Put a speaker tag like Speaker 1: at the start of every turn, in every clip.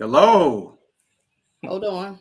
Speaker 1: Hello.
Speaker 2: Hold on.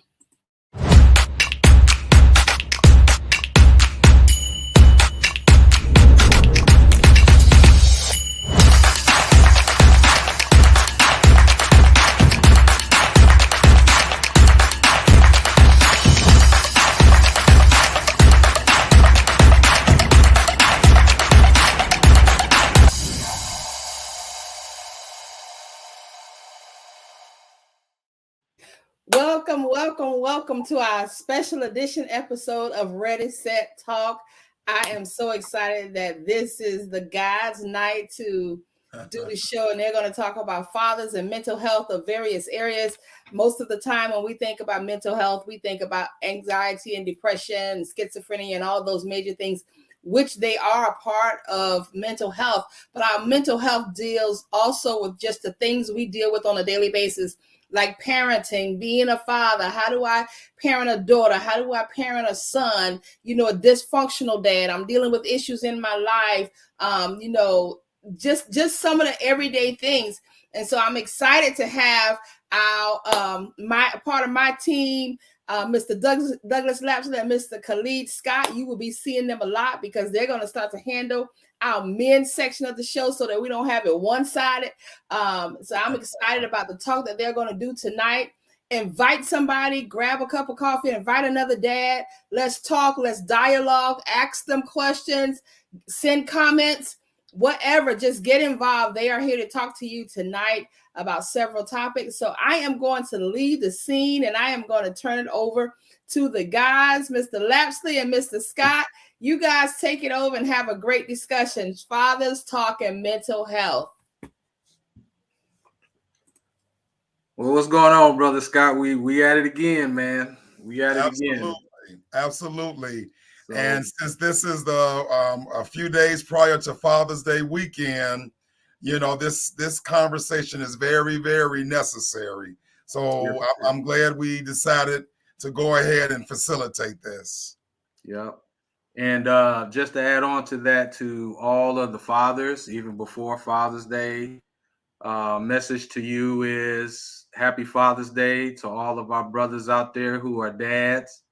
Speaker 2: Welcome to our special edition episode of Ready, Set, Talk. I am so excited that this is the guys' night to do the show, and they're going to talk about fathers and mental health of various areas. Most of the time, when we think about mental health, we think about anxiety and depression, schizophrenia, and all those major things, which they are a part of mental health. But our mental health deals also with just the things we deal with on a daily basis, like parenting, being a father. How do I parent a daughter? How do I parent a son? A dysfunctional dad. I'm dealing with issues in my life. Just some of the everyday things. And so I'm excited to have our my part of my team, Mr. Douglas Lapsley and Mr. Khalid Scott. You will be seeing them a lot because they're going to start to handle our men's section of the show so that we don't have it one-sided. So I'm excited about the talk that they're going to do tonight. Invite somebody, grab a cup of coffee, invite another dad. Let's talk, let's dialogue, ask them questions, send comments, whatever. Just get involved. They are here to talk to you tonight about several topics. So I am going to leave the scene and I am going to turn it over to the guys, Mr. Lapsley and Mr. Scott. You guys take it over and have a great discussion. Fathers talking mental health.
Speaker 1: Well, what's going on, brother Scott? We at it again, man. We at it again.
Speaker 3: Absolutely. So, and since this is the a few days prior to Father's Day weekend, this conversation is very, very necessary. So I'm glad we decided to go ahead and facilitate this.
Speaker 1: Yep. And just to add on to that, to all of the fathers, even before Father's Day, message to you is Happy Father's Day to all of our brothers out there who are dads,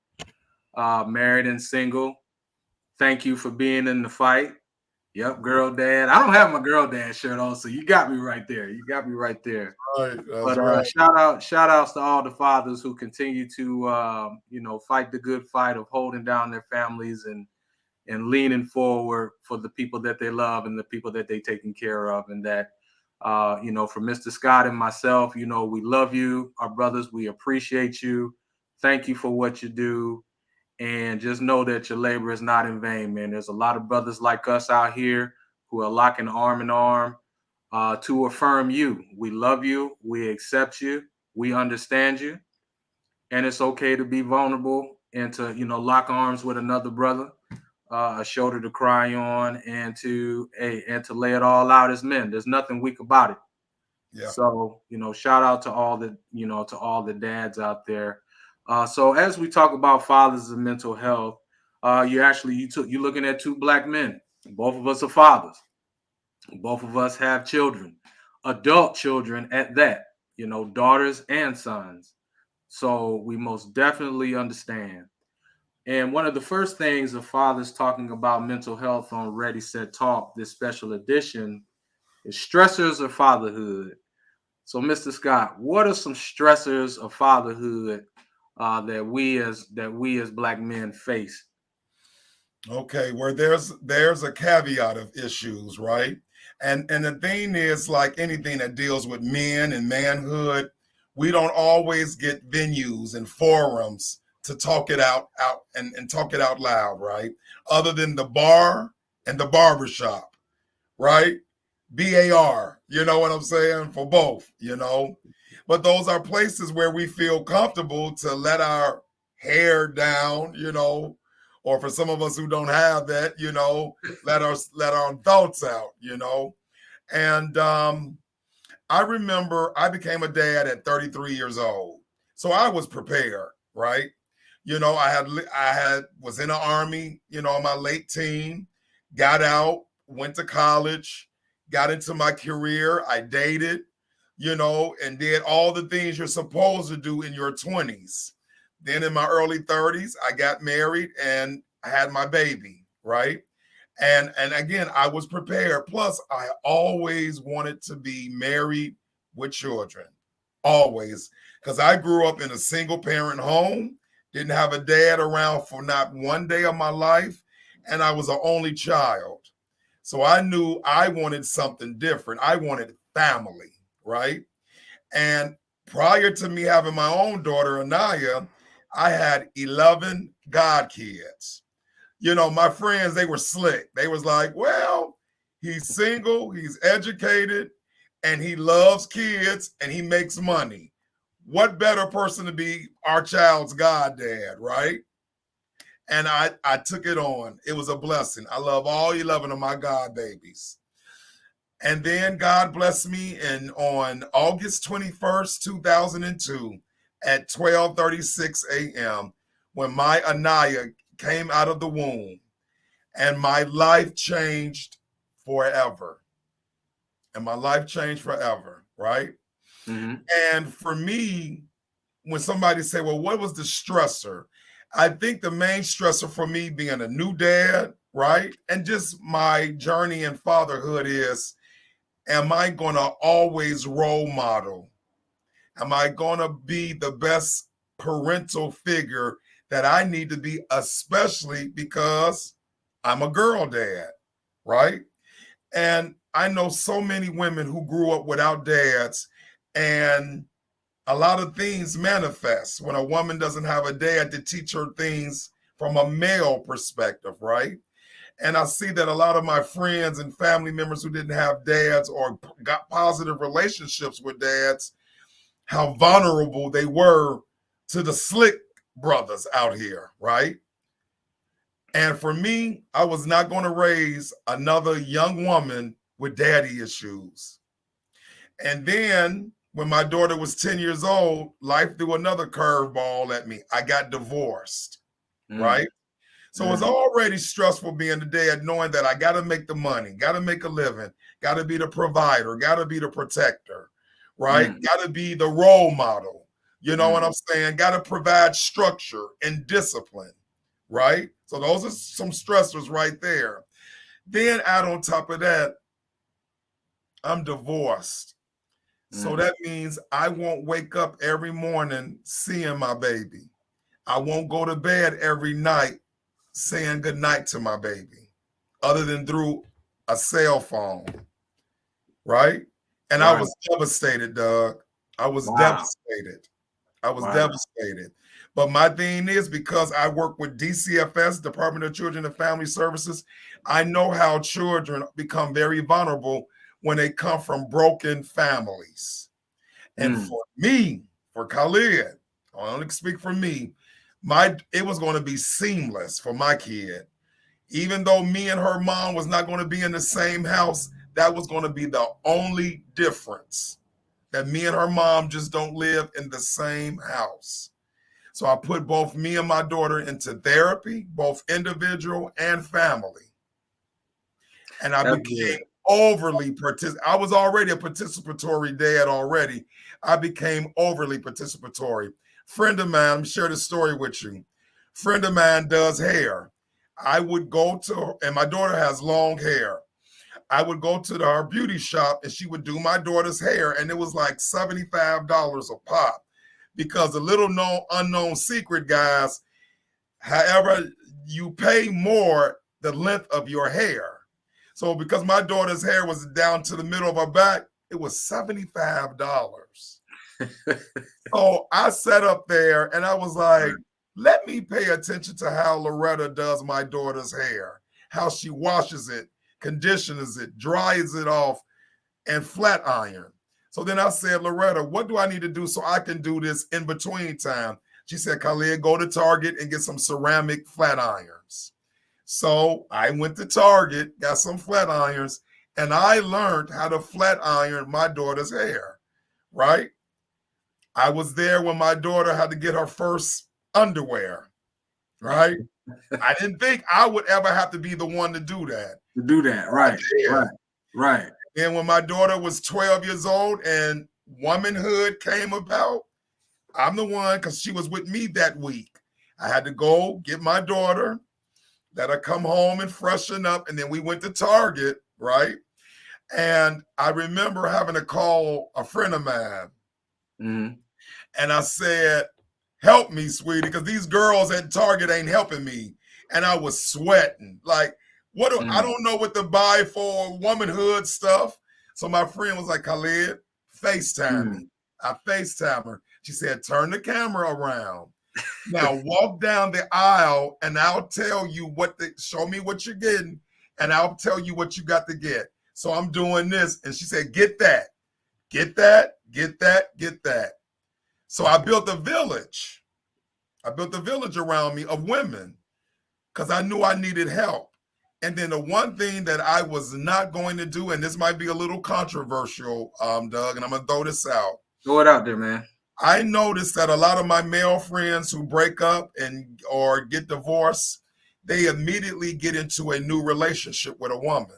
Speaker 1: married and single. Thank you for being in the fight. Yep, girl dad. I don't have my girl dad shirt on, so you got me right there. Right. Shout outs to all the fathers who continue to fight the good fight of holding down their families and leaning forward for the people that they love and the people that they're taking care of. And that for Mr. Scott and myself, we love you, our brothers. We appreciate you. Thank you for what you do. And just know that your labor is not in vain, man. There's a lot of brothers like us out here who are locking arm in arm to affirm you. We love you. We accept you. We understand you. And it's okay to be vulnerable and to, lock arms with another brother, a shoulder to cry on, and to lay it all out as men. There's nothing weak about it. Yeah. So, shout out to all the dads out there. So as we talk about fathers and mental health, you're looking at two black men. Both of us are fathers. Both of us have children, adult children at that, daughters and sons. So we most definitely understand. And one of the first things of fathers talking about mental health on Ready, Set, Talk, this special edition, is stressors of fatherhood. So, Mr. Scott, what are some stressors of fatherhood that we as black men face?
Speaker 3: Okay, where there's a caveat of issues, right? And the thing is, like anything that deals with men and manhood, we don't always get venues and forums to talk it out and talk it out loud, right? Other than the bar and the barbershop, right? BAR, you know what I'm saying? For both, But those are places where we feel comfortable to let our hair down, or for some of us who don't have that, let our thoughts out, And I remember I became a dad at 33 years old. So I was prepared, right? I was in the Army, in my late teen, got out, went to college, got into my career. I dated, and did all the things you're supposed to do in your 20s. Then in my early 30s, I got married and I had my baby, right? And again, I was prepared. Plus, I always wanted to be married with children, always, because I grew up in a single parent home, didn't have a dad around for not one day of my life, and I was an only child. So I knew I wanted something different. I wanted family, right? And prior to me having my own daughter, Anaya, I had 11 godkids. My friends, they were slick. They was like, well, he's single, he's educated, and he loves kids, and he makes money. What better person to be our child's goddad, right? And I took it on. It was a blessing. I love all 11 of my god babies. And then God blessed me on August 21st, 2002 at 12:36 a.m. when my Anaya came out of the womb, and my life changed forever. And my life changed forever, right? Mm-hmm. And for me, when somebody say, well, what was the stressor? I think the main stressor for me being a new dad, right? And just my journey in fatherhood is, am I going to always role model? Am I going to be the best parental figure that I need to be, especially because I'm a girl dad, right? And I know so many women who grew up without dads, and a lot of things manifest when a woman doesn't have a dad to teach her things from a male perspective, right? And I see that a lot of my friends and family members who didn't have dads or got positive relationships with dads, how vulnerable they were to the slick brothers out here, right? And for me, I was not going to raise another young woman with daddy issues. And then when my daughter was 10 years old, life threw another curveball at me. I got divorced, right? So it was already stressful being a dad, knowing that I got to make the money, got to make a living, got to be the provider, got to be the protector, right? Got to be the role model. You know what I'm saying? Got to provide structure and discipline, right? So those are some stressors right there. Then add on top of that, I'm divorced. So that means I won't wake up every morning seeing my baby. I won't go to bed every night saying goodnight to my baby, other than through a cell phone, right? And I was devastated, Doug. I was devastated. I was devastated. But my thing is, because I work with DCFS, Department of Children and Family Services, I know how children become very vulnerable when they come from broken families. And for me, for Khalid, I only speak for me, it was going to be seamless for my kid. Even though me and her mom was not going to be in the same house, that was going to be the only difference, that me and her mom just don't live in the same house. So I put both me and my daughter into therapy, both individual and family. And I became overly I was already a participatory dad already. I became overly participatory. Friend of mine, I'm share this story with you. Friend of mine does hair. I would go to, and my daughter has long hair. I would go to her beauty shop and she would do my daughter's hair, and it was like $75 a pop, because the little known unknown secret, guys, however you pay more the length of your hair. So because my daughter's hair was down to the middle of her back, it was $75. So I sat up there and I was like, let me pay attention to how Loretta does my daughter's hair, how she washes it, conditions it, dries it off, and flat iron. So then I said, Loretta, what do I need to do so I can do this in between time? She said, Khalid, go to Target and get some ceramic flat irons. So I went to Target, got some flat irons, and I learned how to flat iron my daughter's hair, right? I was there when my daughter had to get her first underwear, right? I didn't think I would ever have to be the one to do that.
Speaker 1: Right. And
Speaker 3: when my daughter was 12 years old and womanhood came about, I'm the one, because she was with me that week. I had to go get my daughter, let her come home and freshen up, and then we went to Target, right? And I remember having to call a friend of mine.
Speaker 1: Mm-hmm.
Speaker 3: And I said, help me, sweetie, because these girls at Target ain't helping me. And I was sweating. Like, I don't know what to buy for womanhood stuff. So my friend was like, Khalid, FaceTime me. I FaceTime her. She said, turn the camera around. Now walk down the aisle and I'll tell you show me what you're getting, and I'll tell you what you got to get. So I'm doing this. And she said, get that, get that, get that, get that. So I built a village. I built a village around me of women because I knew I needed help. And then the one thing that I was not going to do, and this might be a little controversial, Doug, and I'm going to throw this out.
Speaker 1: Throw it out there, man.
Speaker 3: I noticed that a lot of my male friends who break up or get divorced, they immediately get into a new relationship with a woman.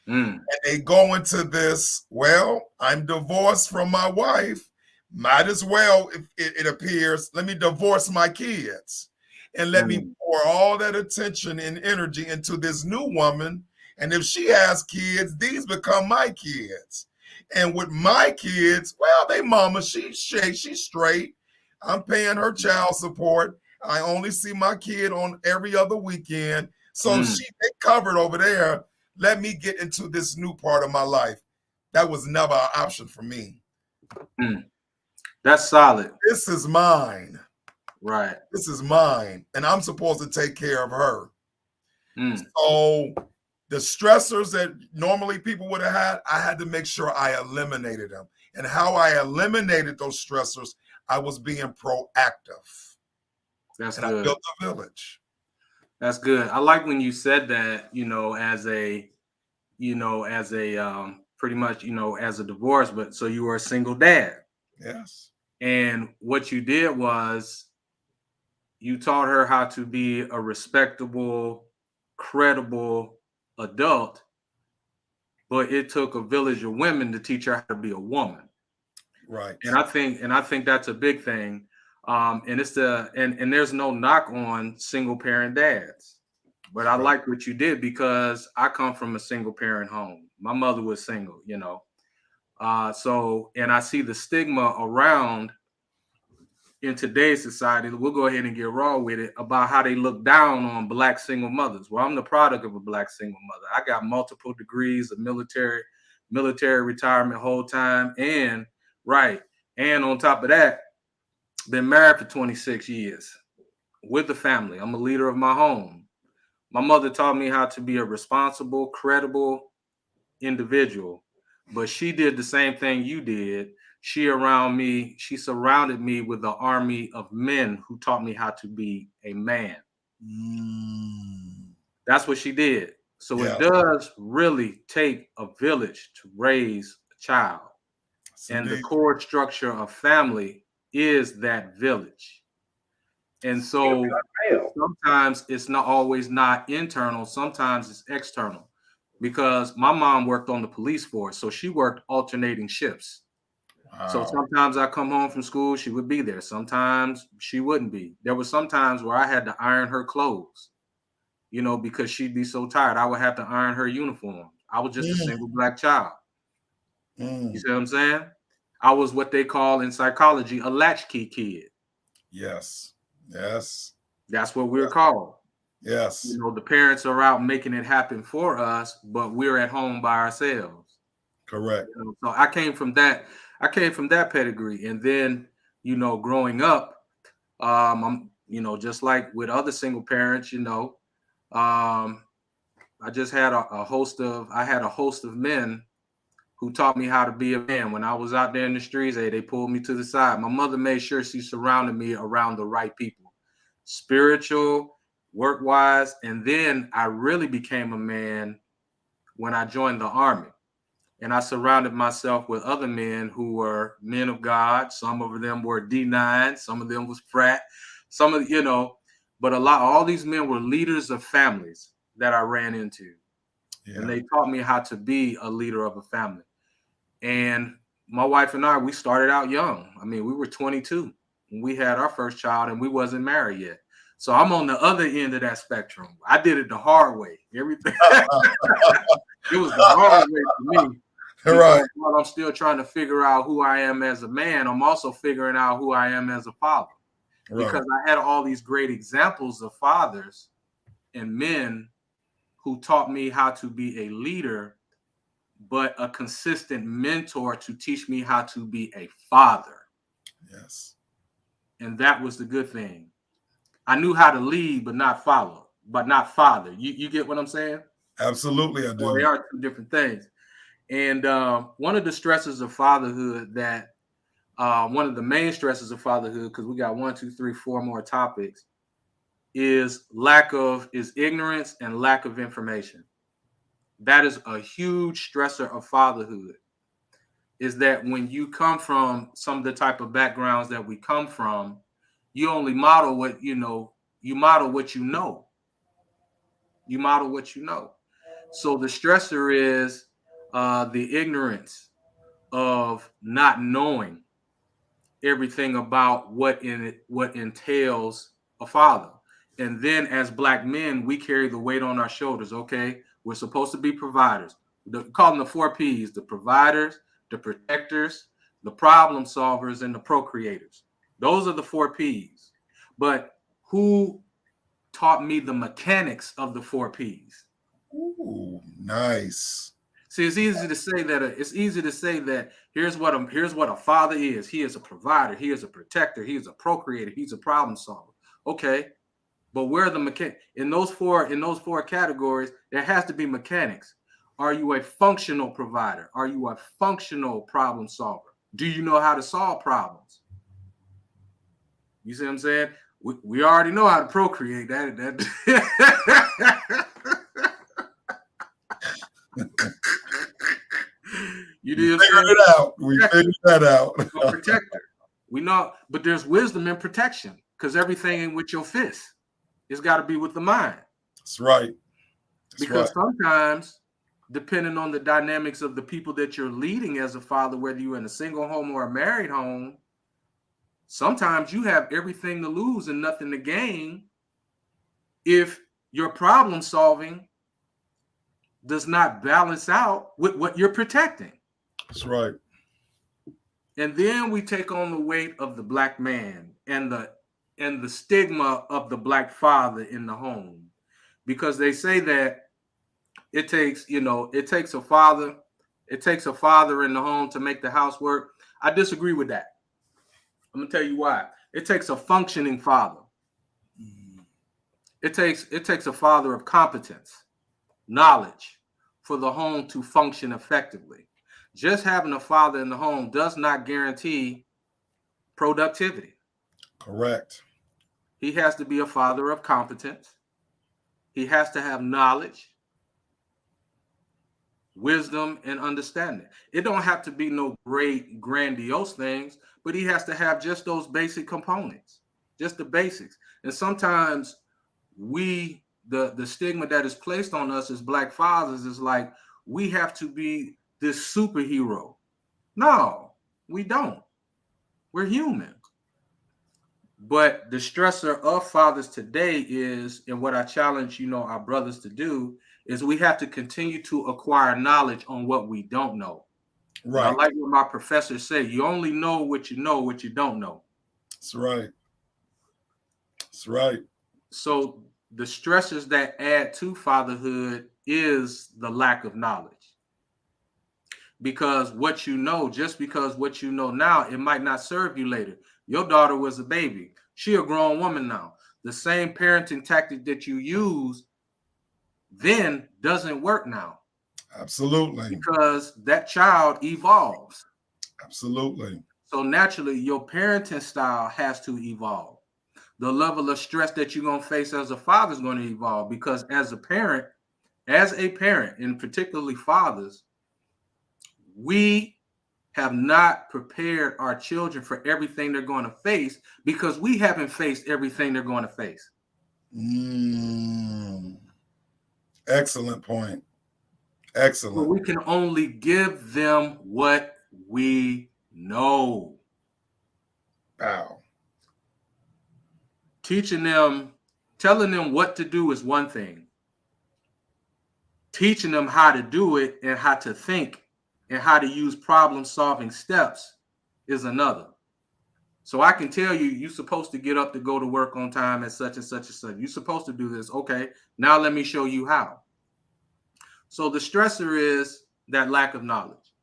Speaker 3: And they go into this, well, I'm divorced from my wife. Might as well, if it appears, let me divorce my kids and let me pour all that attention and energy into this new woman. And if she has kids, these become my kids. And with my kids, well, they mama, she's straight. I'm paying her child support. I only see my kid on every other weekend. So they covered over there. Let me get into this new part of my life. That was never an option for me.
Speaker 1: That's solid.
Speaker 3: This is mine.
Speaker 1: Right.
Speaker 3: This is mine. And I'm supposed to take care of her. So the stressors that normally people would have had, I had to make sure I eliminated them. And how I eliminated those stressors, I was being proactive.
Speaker 1: That's
Speaker 3: and
Speaker 1: good.
Speaker 3: I built a village.
Speaker 1: That's good. I like when you said that, pretty much, as a divorce, but so you were a single dad.
Speaker 3: Yes.
Speaker 1: And what you did was you taught her how to be a respectable, credible adult, but it took a village of women to teach her how to be a woman.
Speaker 3: Right.
Speaker 1: And I think that's a big thing. And it's and there's no knock on single parent dads, but I like what you did because I come from a single parent home. My mother was single, so, and I see the stigma around in today's society. We'll go ahead and get raw with it about how they look down on Black single mothers. Well, I'm the product of a Black single mother. I got multiple degrees of military retirement whole time. And on top of that, been married for 26 years with a family. I'm a leader of my home. My mother taught me how to be a responsible, credible individual, but she did the same thing you did. She surrounded me with an army of men who taught me how to be a man. That's what she did. So it does really take a village to raise a child. And the core structure of family is that village. And so sometimes it's not always not internal, sometimes it's external. Because my mom worked on the police force, so she worked alternating shifts. Wow. So sometimes I come home from school, she would be there. Sometimes she wouldn't be. There were some times where I had to iron her clothes, because she'd be so tired. I would have to iron her uniform. I was just a single Black child. You see what I'm saying? I was what they call in psychology a latchkey kid.
Speaker 3: Yes.
Speaker 1: That's what we're called.
Speaker 3: Yes.
Speaker 1: The parents are out making it happen for us, but we're at home by ourselves.
Speaker 3: Correct.
Speaker 1: So I came from that pedigree. And then, growing up, I'm, just like with other single parents, I just had a host of men who taught me how to be a man. When I was out there in the streets, they pulled me to the side. My mother made sure she surrounded me around the right people, spiritual, work-wise. And then I really became a man when I joined the Army. And I surrounded myself with other men who were men of God. Some of them were D9, some of them was frat, but all these men were leaders of families that I ran into. Yeah. And they taught me how to be a leader of a family. And my wife and I, we started out young. I mean, we were 22 when we had our first child, and we wasn't married yet. So I'm on the other end of that spectrum. I did it the hard way. Everything it was the hard way for me.
Speaker 3: Right.
Speaker 1: While I'm still trying to figure out who I am as a man, I'm also figuring out who I am as a father.
Speaker 3: Right.
Speaker 1: Because I had all these great examples of fathers and men who taught me how to be a leader, but a consistent mentor to teach me how to be a father.
Speaker 3: Yes.
Speaker 1: And that was the good thing. I knew how to lead, but not follow, but not father. You get what I'm saying?
Speaker 3: Absolutely, I do.
Speaker 1: Well, they are two different things. And one of the stresses of fatherhood that one of the main stresses of fatherhood, because we got 1, 2, 3, 4 more topics, is ignorance and lack of information. That is a huge stressor of fatherhood, is that when you come from some of the type of backgrounds that we come from, you only model what you know. You model what you know. You model what you know. So the stressor is the ignorance of not knowing everything about what entails a father. And then as Black men, we carry the weight on our shoulders. Okay, we're supposed to be providers. Call them the 4 P's: the providers, the protectors, the problem solvers, and the procreators. Those are the 4 P's. But who taught me the mechanics of the 4 P's?
Speaker 3: Ooh, nice.
Speaker 1: See, it's easy to say that here's what a father is. He is a provider. He is a protector. He is a procreator. He's a problem solver. Okay, but where are the mechanics in those four categories? There has to be mechanics. Are you a functional provider? Are you a functional problem solver? Do you know how to solve problems? You see what I'm saying? We already know how to procreate. That you did
Speaker 3: figure it out. We figured that out.
Speaker 1: A protector. We know, but there's wisdom in protection, because everything ain't with your fist. It's got to be with the mind.
Speaker 3: That's right.
Speaker 1: Because sometimes, depending on the dynamics of the people that you're leading as a father, whether you're in a single home or a married home, sometimes you have everything to lose and nothing to gain if your problem solving does not balance out with what you're protecting.
Speaker 3: That's right.
Speaker 1: And then we take on the weight of the Black man and the stigma of the Black father in the home, because they say that it takes a father in the home to make the house work. I disagree with that. I'm gonna tell you why. It takes a functioning father. It takes a father of competence, knowledge, for the home to function effectively. Just having a father in the home does not guarantee productivity.
Speaker 3: Correct.
Speaker 1: He has to be a father of competence. He has to have knowledge, wisdom, and understanding. It don't have to be no great, grandiose things, but he has to have just those basic components, just the basics. And sometimes the stigma that is placed on us as Black fathers is like, we have to be this superhero. No, we don't. We're human. But the stressor of fathers today is, and what I challenge, our brothers to do, is we have to continue to acquire knowledge on what we don't know. Right. I like what my professors say. You only know what you don't know.
Speaker 3: That's right. That's right.
Speaker 1: So the stressors that add to fatherhood is the lack of knowledge. Because just because what you know now, it might not serve you later. Your daughter was a baby. She a grown woman now. The same parenting tactic that you use then doesn't work now.
Speaker 3: Absolutely.
Speaker 1: Because that child evolves.
Speaker 3: Absolutely.
Speaker 1: So naturally, your parenting style has to evolve. The level of stress that you're going to face as a father is going to evolve, because as a parent, and particularly fathers, we have not prepared our children for everything they're going to face, because we haven't faced everything they're going to face.
Speaker 3: Excellent point. Excellent.
Speaker 1: So we can only give them what we know.
Speaker 3: Wow.
Speaker 1: Teaching them, telling them what to do is one thing. Teaching them how to do it and how to think and how to use problem-solving steps is another. So I can tell you, you're supposed to get up to go to work on time at such and such and such. You're supposed to do this. Okay, now let me show you how. So the stressor is that lack of knowledge.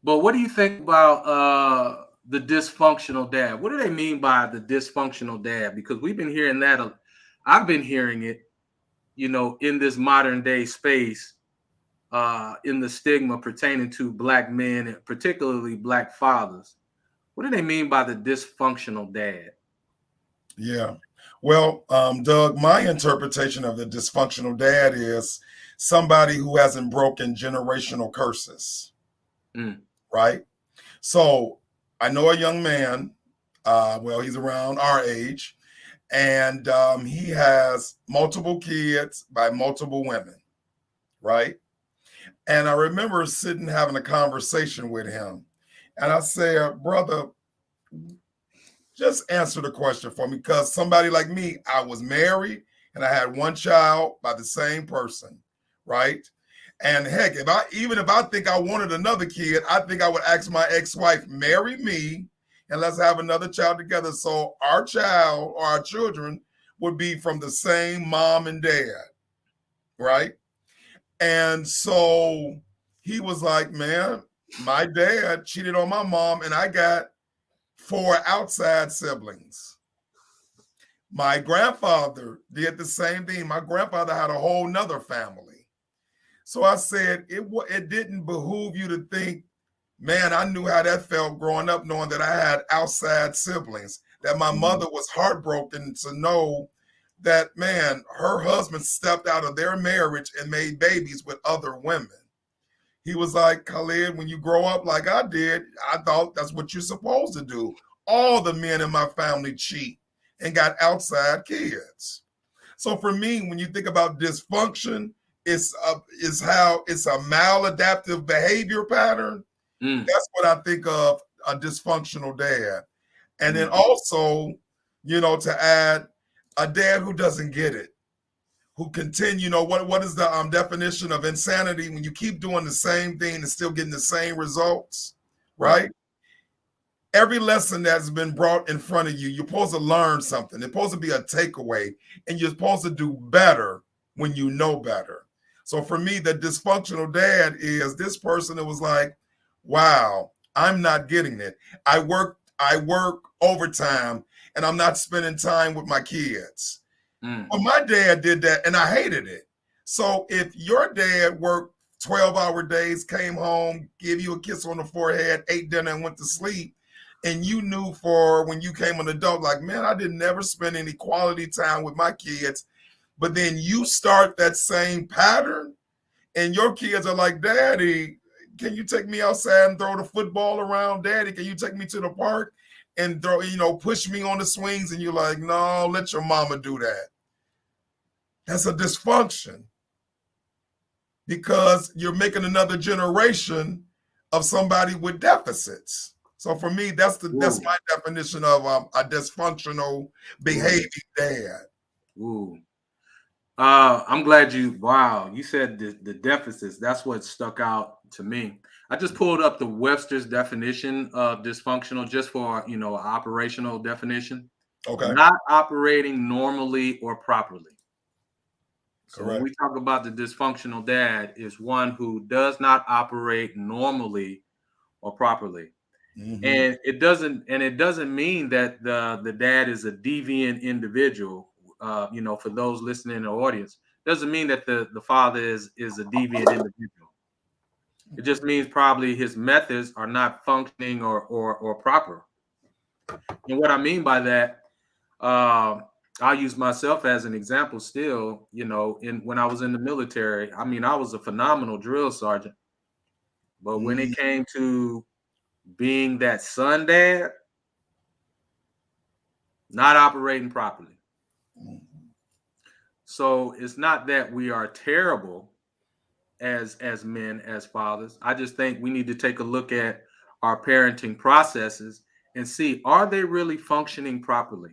Speaker 1: But what do you think about the dysfunctional dad? What do they mean by the dysfunctional dad? Because we've been hearing that. I've been hearing it, in this modern day space, in the stigma pertaining to Black men, and particularly Black fathers. What do they mean by the dysfunctional dad?
Speaker 3: Yeah. Well, Doug, my interpretation of the dysfunctional dad is somebody who hasn't broken generational curses. Right? So I know a young man, he's around our age, and he has multiple kids by multiple women, right? And I remember sitting having a conversation with him, and I said, brother, just answer the question for me, because somebody like me, I was married and I had one child by the same person, right? And heck, if I think I wanted another kid, I think I would ask my ex-wife, marry me, and let's have another child together. So our child or our children would be from the same mom and dad, right? And so he was like, man, my dad cheated on my mom, and I got 4 outside siblings. My grandfather did the same thing. My grandfather had a whole nother family. So I said, it didn't behoove you to think, man, I knew how that felt growing up, knowing that I had outside siblings, that my mother was heartbroken to know that, man, her husband stepped out of their marriage and made babies with other women. He was like, Khalid, when you grow up like I did, I thought that's what you're supposed to do. All the men in my family cheat and got outside kids. So for me, when you think about dysfunction, it's a maladaptive behavior pattern. That's what I think of a dysfunctional dad. And then also, to add, a dad who doesn't get it, who continue, what is the definition of insanity? When you keep doing the same thing and still getting the same results, right? Every lesson that's been brought in front of you, you're supposed to learn something. It's supposed to be a takeaway, and you're supposed to do better when you know better. So for me, the dysfunctional dad is this person that was like, wow, I'm not getting it. I work overtime and I'm not spending time with my kids. Well, my dad did that and I hated it. So if your dad worked 12-hour days, came home, gave you a kiss on the forehead, ate dinner and went to sleep, and you knew for when you came an adult, like, man, I didn't never spend any quality time with my kids. But then you start that same pattern and your kids are like, Daddy, can you take me outside and throw the football around? Daddy, can you take me to the park and push me on the swings? And you're like, no, let your mama do that. That's a dysfunction because you're making another generation of somebody with deficits. So for me, that's my definition of a dysfunctional behaving dad.
Speaker 1: Ooh. I'm glad you said the deficits. That's what stuck out to me. I just pulled up the Webster's definition of dysfunctional just for, operational definition.
Speaker 3: Okay.
Speaker 1: Not operating normally or properly. So
Speaker 3: Correct.
Speaker 1: when we talk about the dysfunctional dad, is one who does not operate normally or properly.
Speaker 3: Mm-hmm.
Speaker 1: And it doesn't mean that the dad is a deviant individual. For those listening in the audience, doesn't mean that the father is a deviant individual. It just means probably his methods are not functioning or proper. And what I mean by that, I'll use myself as an example still, when I was in the military. I mean, I was a phenomenal drill sergeant. But when it came to being that son dad, not operating properly. So it's not that we are terrible as men, as fathers. I just think we need to take a look at our parenting processes and see, are they really functioning properly?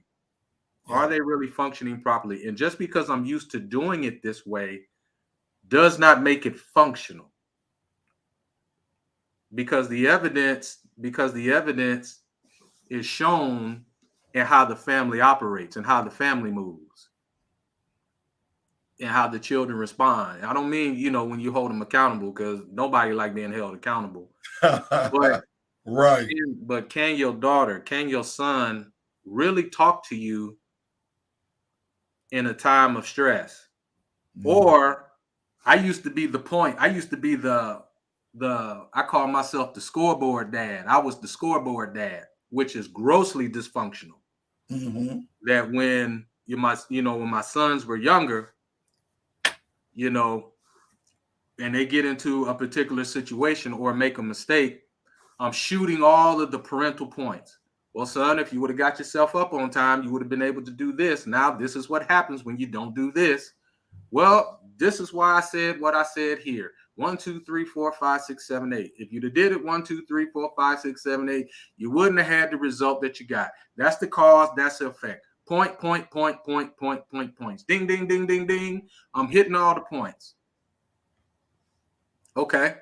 Speaker 1: Are they really functioning properly? And just because I'm used to doing it this way does not make it functional. Because the evidence is shown in how the family operates and how the family moves and how the children respond. I don't mean, when you hold them accountable, because nobody like being held accountable. But
Speaker 3: right.
Speaker 1: But can your daughter, can your son really talk to you in a time of stress? Or I used to be the I call myself the scoreboard dad. I was the scoreboard dad, which is grossly dysfunctional. That when when my sons were younger, and they get into a particular situation or make a mistake, I'm shooting all of the parental points. Well, son, if you would have got yourself up on time, you would have been able to do this. Now, this is what happens when you don't do this. Well, this is why I said what I said here. 1, 2, 3, 4, 5, 6, 7, 8. If you'd have did it 1, 2, 3, 4, 5, 6, 7, 8, you wouldn't have had the result that you got. That's the cause. That's the effect. Points. Ding, ding, ding, ding, ding. I'm hitting all the points. Okay.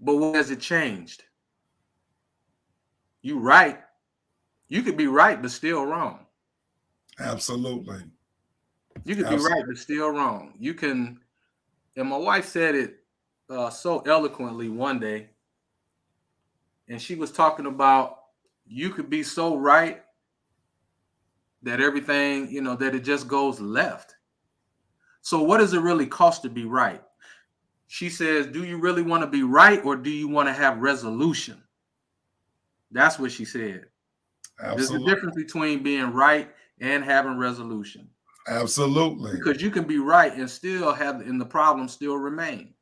Speaker 1: But what has it changed? You right. You could be right, but still wrong.
Speaker 3: Absolutely.
Speaker 1: You could be right, but still wrong. You can, and my wife said it so eloquently one day, and she was talking about you could be so right that everything, that it just goes left. So what does it really cost to be right? She says, do you really want to be right, or do you want to have resolution? That's what she said. Absolutely. There's a difference between being right and having resolution.
Speaker 3: Absolutely.
Speaker 1: Because you can be right and still and the problem still remain.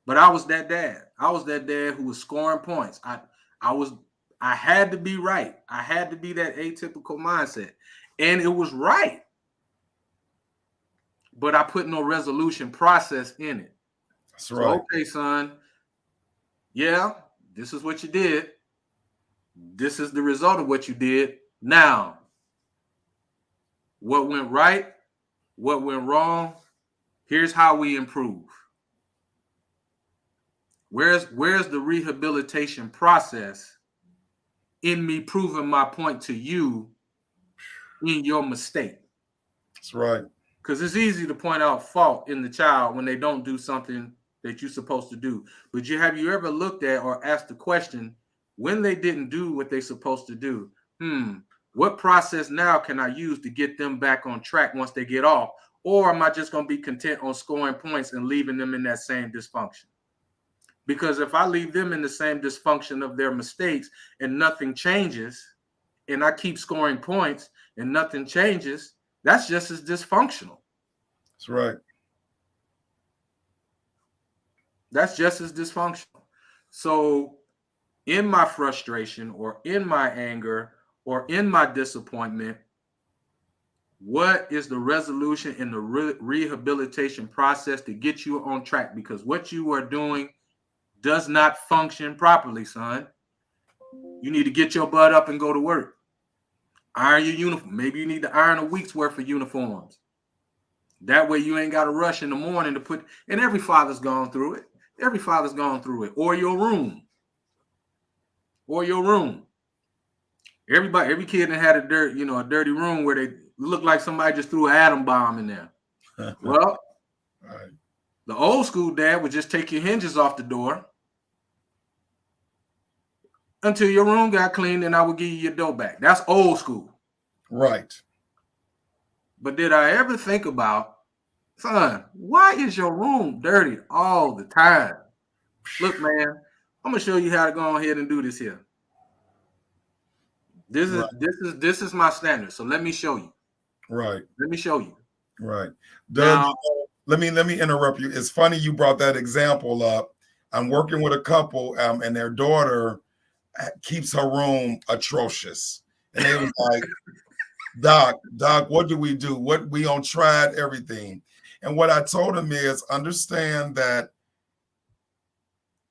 Speaker 1: But I was that dad. I was that dad who was scoring points. I had to be right. I had to be that atypical mindset. And it was right. But I put no resolution process in it.
Speaker 3: That's right.
Speaker 1: So, okay, son. Yeah, this is what you did. This is the result of what you did. Now, what went right? What went wrong? Here's how we improve. Where's the rehabilitation process in me proving my point to you in your mistake?
Speaker 3: That's right.
Speaker 1: Because it's easy to point out fault in the child when they don't do something that you're supposed to do. But have you ever looked at or asked the question, when they didn't do what they're supposed to do, what process now can I use to get them back on track once they get off? Or am I just going to be content on scoring points and leaving them in that same dysfunction? Because if I leave them in the same dysfunction of their mistakes and nothing changes, and I keep scoring points and nothing changes, that's just as dysfunctional.
Speaker 3: That's right.
Speaker 1: That's just as dysfunctional. So in my frustration or in my anger or in my disappointment, what is the resolution in the rehabilitation process to get you on track? Because what you are doing does not function properly, son. You need to get your butt up and go to work. Iron your uniform. Maybe you need to iron a week's worth of uniforms. That way you ain't got to rush in the morning to put, and every father's gone through it. Every father's gone through it. Or your room. Every kid that had a dirty room where they look like somebody just threw an atom bomb in there. Well, right. The old school dad would just take your hinges off the door until your room got clean, and I would give you your dough back. That's old school.
Speaker 3: Right.
Speaker 1: But did I ever think about, son, why is your room dirty all the time? Look, man, I'm gonna show you how to go ahead and do this here. This is my standard. So let me show you.
Speaker 3: Right.
Speaker 1: Let me show you.
Speaker 3: Right. Doug,
Speaker 1: now,
Speaker 3: let me interrupt you. It's funny you brought that example up. I'm working with a couple, and their daughter keeps her room atrocious. And they was like, Doc, what do? We on tried everything. And what I told him is, understand that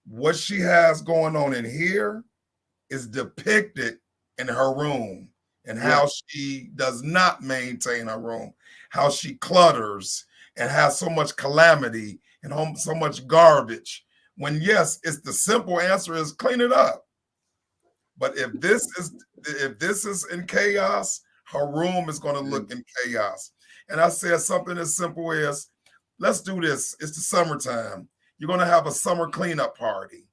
Speaker 3: what she has going on in here is depicted in her room, and how she does not maintain her room, how she clutters and has so much calamity and so much garbage. When yes, it's the simple answer is clean it up. But if this is in chaos, her room is going to look in chaos. And I said something as simple as, let's do this. It's the summertime. You're going to have a summer cleanup party.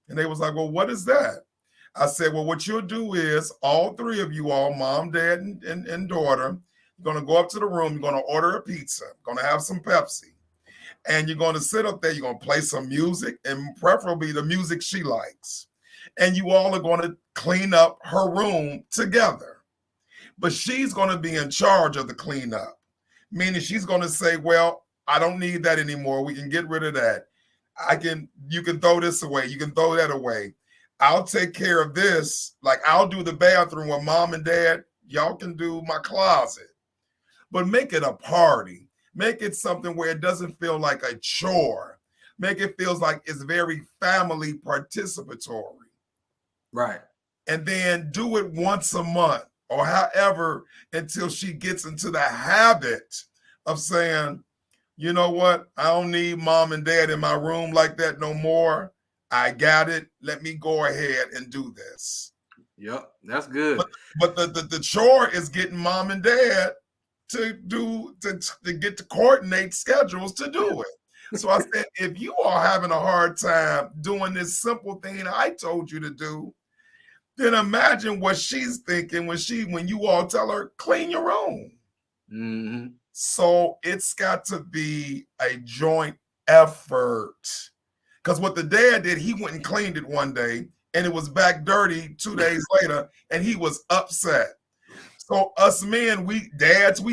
Speaker 3: And they was like, well, what is that? I said, well, what you'll do is all three of you all, mom, dad, and daughter, you're going to go up to the room. You're going to order a pizza. You're going to have some Pepsi. And you're going to sit up there. You're going to play some music, and preferably the music she likes. And you all are going to clean up her room together. But she's going to be in charge of the cleanup, meaning she's going to say, well, I don't need that anymore. We can get rid of that. You can throw this away. You can throw that away. I'll take care of this. Like, I'll do the bathroom with mom and dad. Y'all can do my closet. But make it a party. Make it something where it doesn't feel like a chore. Make it feel like it's very family participatory.
Speaker 1: Right.
Speaker 3: And then do it once a month or however until she gets into the habit of saying, you know what? I don't need mom and dad in my room like that no more. I got it. Let me go ahead and do this.
Speaker 1: Yep, that's good.
Speaker 3: But the chore is getting mom and dad to get to coordinate schedules to do it. So I said, if you are having a hard time doing this simple thing I told you to do, then imagine what she's thinking when you all tell her, clean your room.
Speaker 1: Mm-hmm.
Speaker 3: So it's got to be a joint effort. Because what the dad did, he went and cleaned it one day, and it was back dirty 2 days later, and he was upset. So us men, we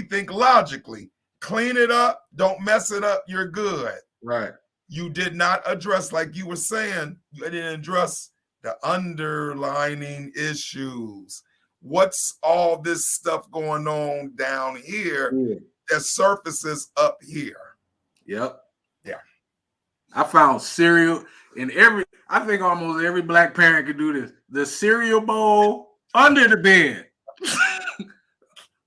Speaker 3: think logically. Clean it up, don't mess it up, you're good.
Speaker 1: Right.
Speaker 3: You did not address, like you were saying, you didn't address the underlining issues. What's all this stuff going on down here that surfaces up here?
Speaker 1: Yep.
Speaker 3: Yeah.
Speaker 1: I found cereal in I think almost every black parent could do this. The cereal bowl under the bed.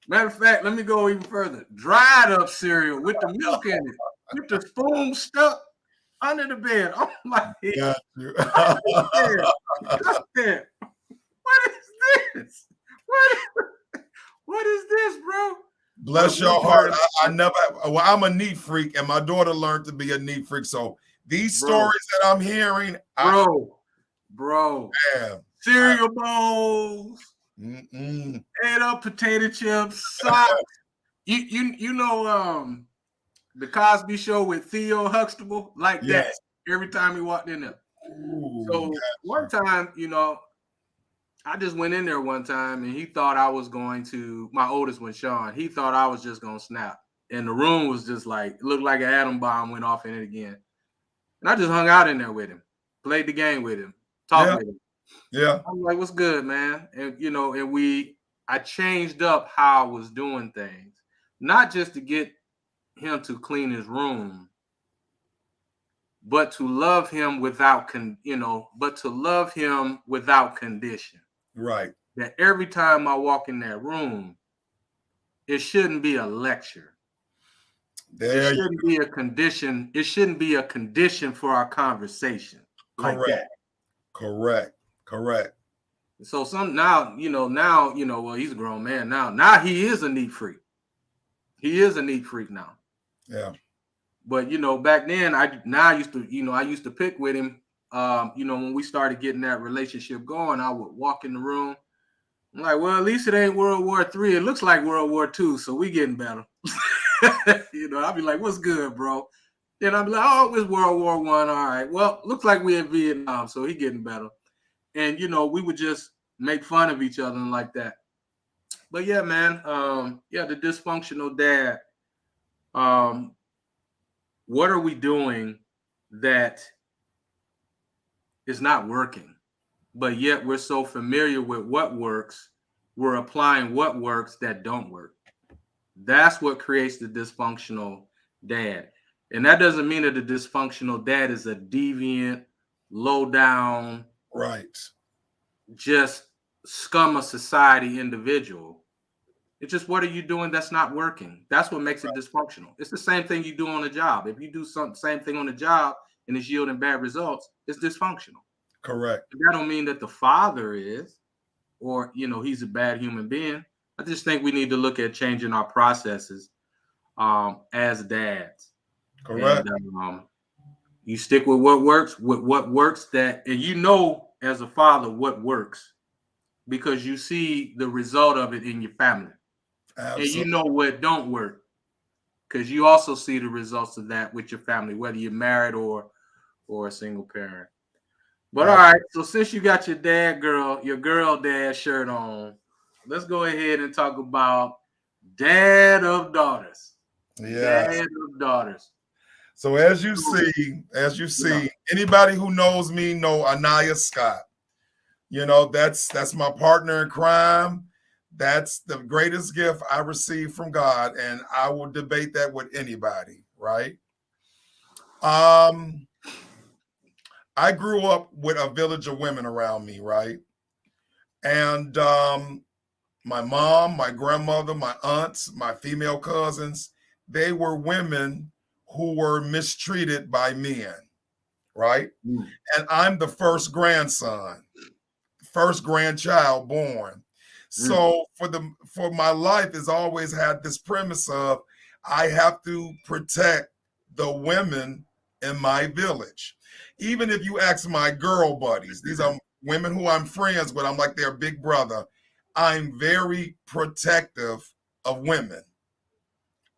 Speaker 1: Matter of fact, let me go even further. Dried up cereal with the milk in it, with the spoon stuck under the bed. I'm like,
Speaker 3: yeah.
Speaker 1: What is this? What is this, bro?
Speaker 3: Bless your heart. I'm a neat freak, and my daughter learned to be a neat freak. So these stories that I'm hearing,
Speaker 1: bro,
Speaker 3: man,
Speaker 1: cereal bowls, ate up potato chips, socks. You know the Cosby Show with Theo Huxtable, like that every time he walked in there.
Speaker 3: Ooh,
Speaker 1: so one time, I just went in there one time, and he thought I was going to, my oldest one, Sean, he thought I was just going to snap. And the room was just like, it looked like an atom bomb went off in it again. And I just hung out in there with him, played the game with him, talked with him.
Speaker 3: Yeah.
Speaker 1: I'm like, what's good, man? And, I changed up how I was doing things, not just to get him to clean his room, but to love him without condition.
Speaker 3: Right.
Speaker 1: That every time I walk in that room, it shouldn't be a lecture. It shouldn't be a condition. It shouldn't be a condition for our conversation.
Speaker 3: Correct.
Speaker 1: Like that.
Speaker 3: Correct.
Speaker 1: So well, he's a grown man now. Now he is a neat freak. He is a neat freak now.
Speaker 3: Yeah.
Speaker 1: But back then, I used to pick with him. When we started getting that relationship going, I would walk in the room. I'm like, well, at least it ain't World War III. It looks like World War II, so we getting better. I'll be like, what's good, bro? Then I'll be like, oh, it's World War I. All right. Well, looks like we in Vietnam, so he getting better. And, we would just make fun of each other and like that. But yeah, man, the dysfunctional dad. What are we doing that is not working, but yet we're so familiar with what works, we're applying what works that don't work? That's what creates the dysfunctional dad. And that doesn't mean that the dysfunctional dad is a deviant low down,
Speaker 3: Right.
Speaker 1: just scum of society individual. It's just, what are you doing that's not working? That's what makes it dysfunctional. It's the same thing you do on a job. If you do some same thing on a job and it's yielding bad results, it's dysfunctional.
Speaker 3: Correct.
Speaker 1: That don't mean that the father is, or he's a bad human being. I just think we need to look at changing our processes as dads.
Speaker 3: Correct.
Speaker 1: And you stick with what works, and as a father what works, because you see the result of it in your family.
Speaker 3: Absolutely.
Speaker 1: And you know what don't work, because you also see the results of that with your family, whether you're married or a single parent. But all right, so since you got your girl dad shirt on, let's go ahead and talk about dad of daughters.
Speaker 3: Yeah.
Speaker 1: Dad of daughters.
Speaker 3: So as you see, anybody who knows me know Anaya Scott. That's my partner in crime. That's the greatest gift I received from God, and I will debate that with anybody, right? I grew up with a village of women around me, right? And my mom, my grandmother, my aunts, my female cousins, they were women who were mistreated by men, right?
Speaker 1: Mm.
Speaker 3: And I'm the first grandson, first grandchild born. So for my life has always had this premise of I have to protect the women in my village. Even if you ask my girl buddies, these are women who I'm friends with, I'm like their big brother. I'm very protective of women.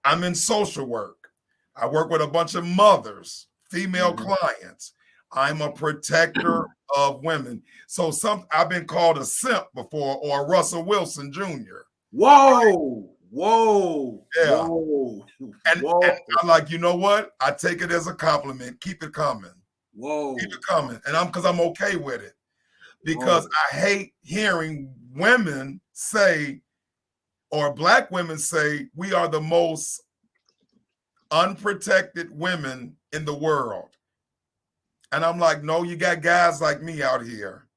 Speaker 3: I'm in social work. I work with a bunch of mothers, female clients. I'm a protector of women. So I've been called a simp before, or a Russell Wilson Jr.
Speaker 1: Whoa.
Speaker 3: Yeah.
Speaker 1: Whoa.
Speaker 3: And I'm like, you know what? I take it as a compliment. Keep it coming.
Speaker 1: Whoa.
Speaker 3: Keep it coming. And because I'm okay with it. Because I hate hearing women say, or Black women say, we are the most unprotected women in the world. And I'm like, no, you got guys like me out here.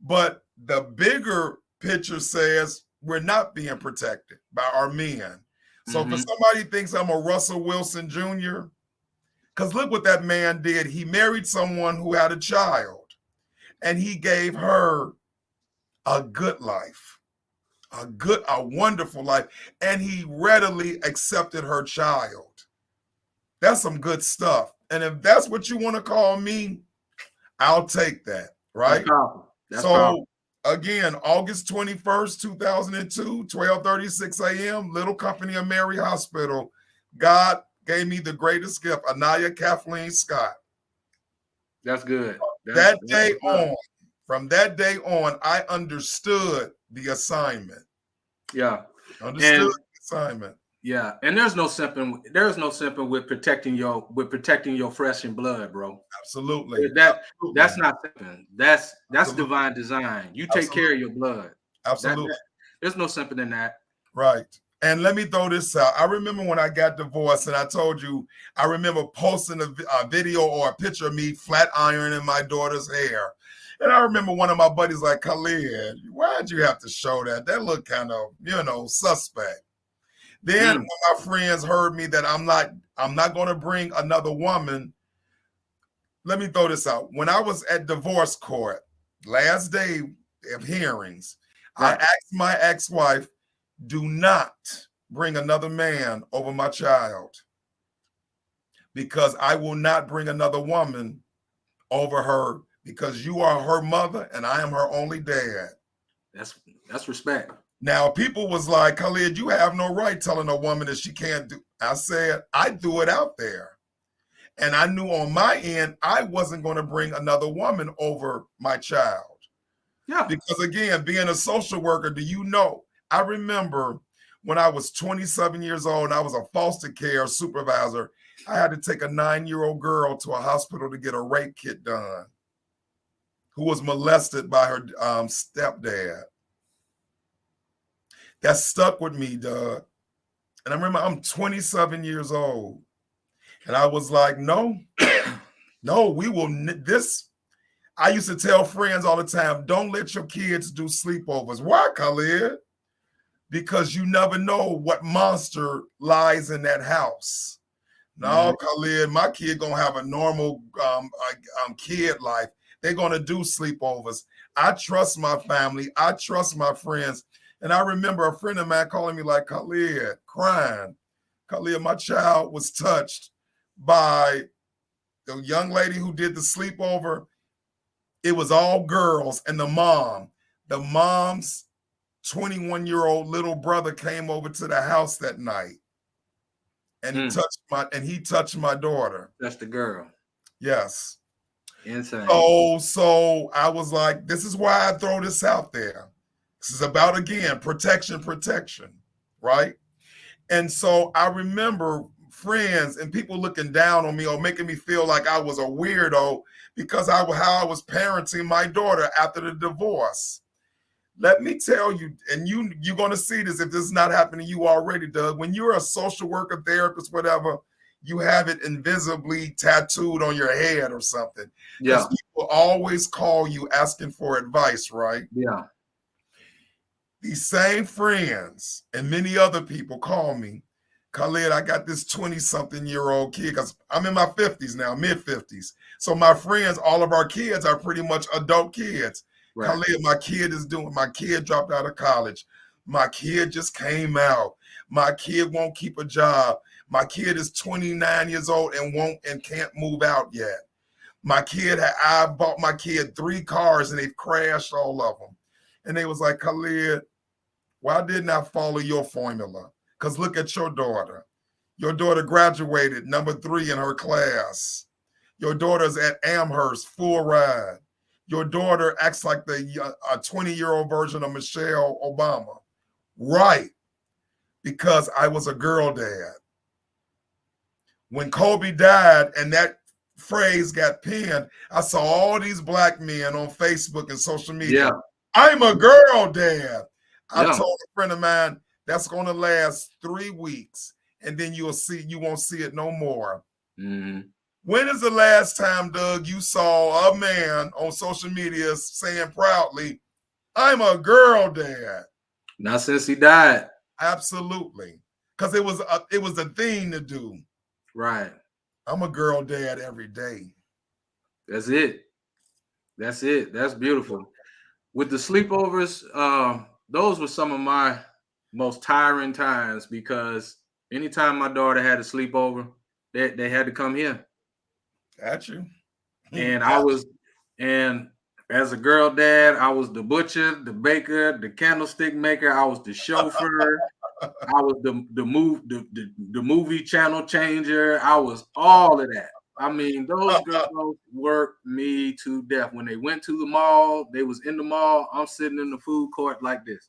Speaker 3: But the bigger picture says we're not being protected by our men. So for somebody thinks I'm a Russell Wilson Jr., because look what that man did. He married someone who had a child, and he gave her a good life, a wonderful life, and he readily accepted her child. That's some good stuff. And if that's what you want to call me, I'll take that, right?
Speaker 1: That's powerful.
Speaker 3: Again, August 21st, 2002, 12:36 a.m., Little Company of Mary Hospital. God gave me the greatest gift, Anaya Kathleen Scott.
Speaker 1: That's good.
Speaker 3: From that day on, I understood the assignment.
Speaker 1: Yeah.
Speaker 3: Understood the assignment.
Speaker 1: Yeah, and there's no simping with protecting your flesh and blood, bro.
Speaker 3: Absolutely.
Speaker 1: That's not simping. That's divine design. You take care of your blood.
Speaker 3: Absolutely.
Speaker 1: There's no simping in that.
Speaker 3: Right. And let me throw this out. I remember when I got divorced, and I told you, I remember posting a video or a picture of me flat ironing my daughter's hair. And I remember one of my buddies like, Khalid, why'd you have to show that? That looked kind of, suspect. Then when my friends heard me that I'm not going to bring another woman, let me throw this out. When I was at divorce court, last day of hearings, I asked my ex-wife, do not bring another man over my child, because I will not bring another woman over her, because you are her mother and I am her only dad.
Speaker 1: That's respect.
Speaker 3: Now, people was like, Khalid, you have no right telling a woman that she can't do. I said, I threw it out there. And I knew on my end, I wasn't going to bring another woman over my child.
Speaker 1: Yeah.
Speaker 3: Because again, being a social worker, I remember when I was 27 years old and I was a foster care supervisor, I had to take a 9-year-old girl to a hospital to get a rape kit done, who was molested by her stepdad. That stuck with me, Doug. And I remember I'm 27 years old. And I was like, no, we will, I used to tell friends all the time, don't let your kids do sleepovers. Why, Khalid? Because you never know what monster lies in that house. No, Khalid, my kid gonna have a normal kid life. They're gonna do sleepovers. I trust my family. I trust my friends. And I remember a friend of mine calling me like, Khalid, crying. Khalid, my child was touched by the young lady who did the sleepover. It was all girls, and the mom's 21-year-old little brother came over to the house that night, and he touched my daughter.
Speaker 1: That's the girl.
Speaker 3: Yes.
Speaker 1: Insane.
Speaker 3: So I was like, this is why I throw this out there. This is about, again, protection, right? And so I remember friends and people looking down on me or making me feel like I was a weirdo because how I was parenting my daughter after the divorce. Let me tell you, and you're going to see this if this is not happening to you already, Doug. When you're a social worker, therapist, whatever, you have it invisibly tattooed on your head or something.
Speaker 1: Yeah.
Speaker 3: People always call you asking for advice, right?
Speaker 1: Yeah.
Speaker 3: These same friends and many other people call me, Khalid, I got this 20-something-year-old kid because I'm in my 50s now, mid-50s. So my friends, all of our kids are pretty much adult kids. Right. Khalid, my kid dropped out of college. My kid just came out. My kid won't keep a job. My kid is 29 years old and can't move out yet. I bought my kid 3 cars and they've crashed all of them. And they was like, Khalid, why didn't I follow your formula? Because look at your daughter. Your daughter graduated number 3 in her class. Your daughter's at Amherst, full ride. Your daughter acts like a 20-year-old version of Michelle Obama. Right. Because I was a girl dad. When Kobe died and that phrase got pinned, I saw all these black men on Facebook and social media. Yeah. I'm a girl dad. I told a friend of mine, that's going to last 3 weeks, and then you won't see it no more.
Speaker 1: Mm-hmm.
Speaker 3: When is the last time, Doug, you saw a man on social media saying proudly, I'm a girl dad?
Speaker 1: Not since he died.
Speaker 3: Absolutely. Because it was a thing to do.
Speaker 1: Right.
Speaker 3: I'm a girl dad every day.
Speaker 1: That's it. That's beautiful. With the sleepovers, those were some of my most tiring times because anytime my daughter had a sleepover, they had to come here.
Speaker 3: Got you.
Speaker 1: And and as a girl dad, I was the butcher, the baker, the candlestick maker. I was the chauffeur. I was the movie channel changer. I was all of that. I mean, those girls worked me to death. When they went to the mall, they was in the mall. I'm sitting in the food court like this.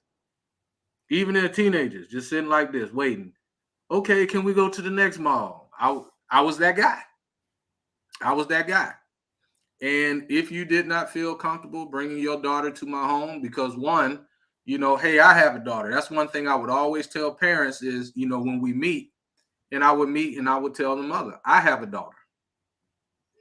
Speaker 1: Even they're teenagers, just sitting like this, waiting. Okay, can we go to the next mall? I was that guy. I was that guy. And if you did not feel comfortable bringing your daughter to my home, because one, hey, I have a daughter. That's one thing I would always tell parents is, when we meet, and I would meet and I would tell the mother, I have a daughter.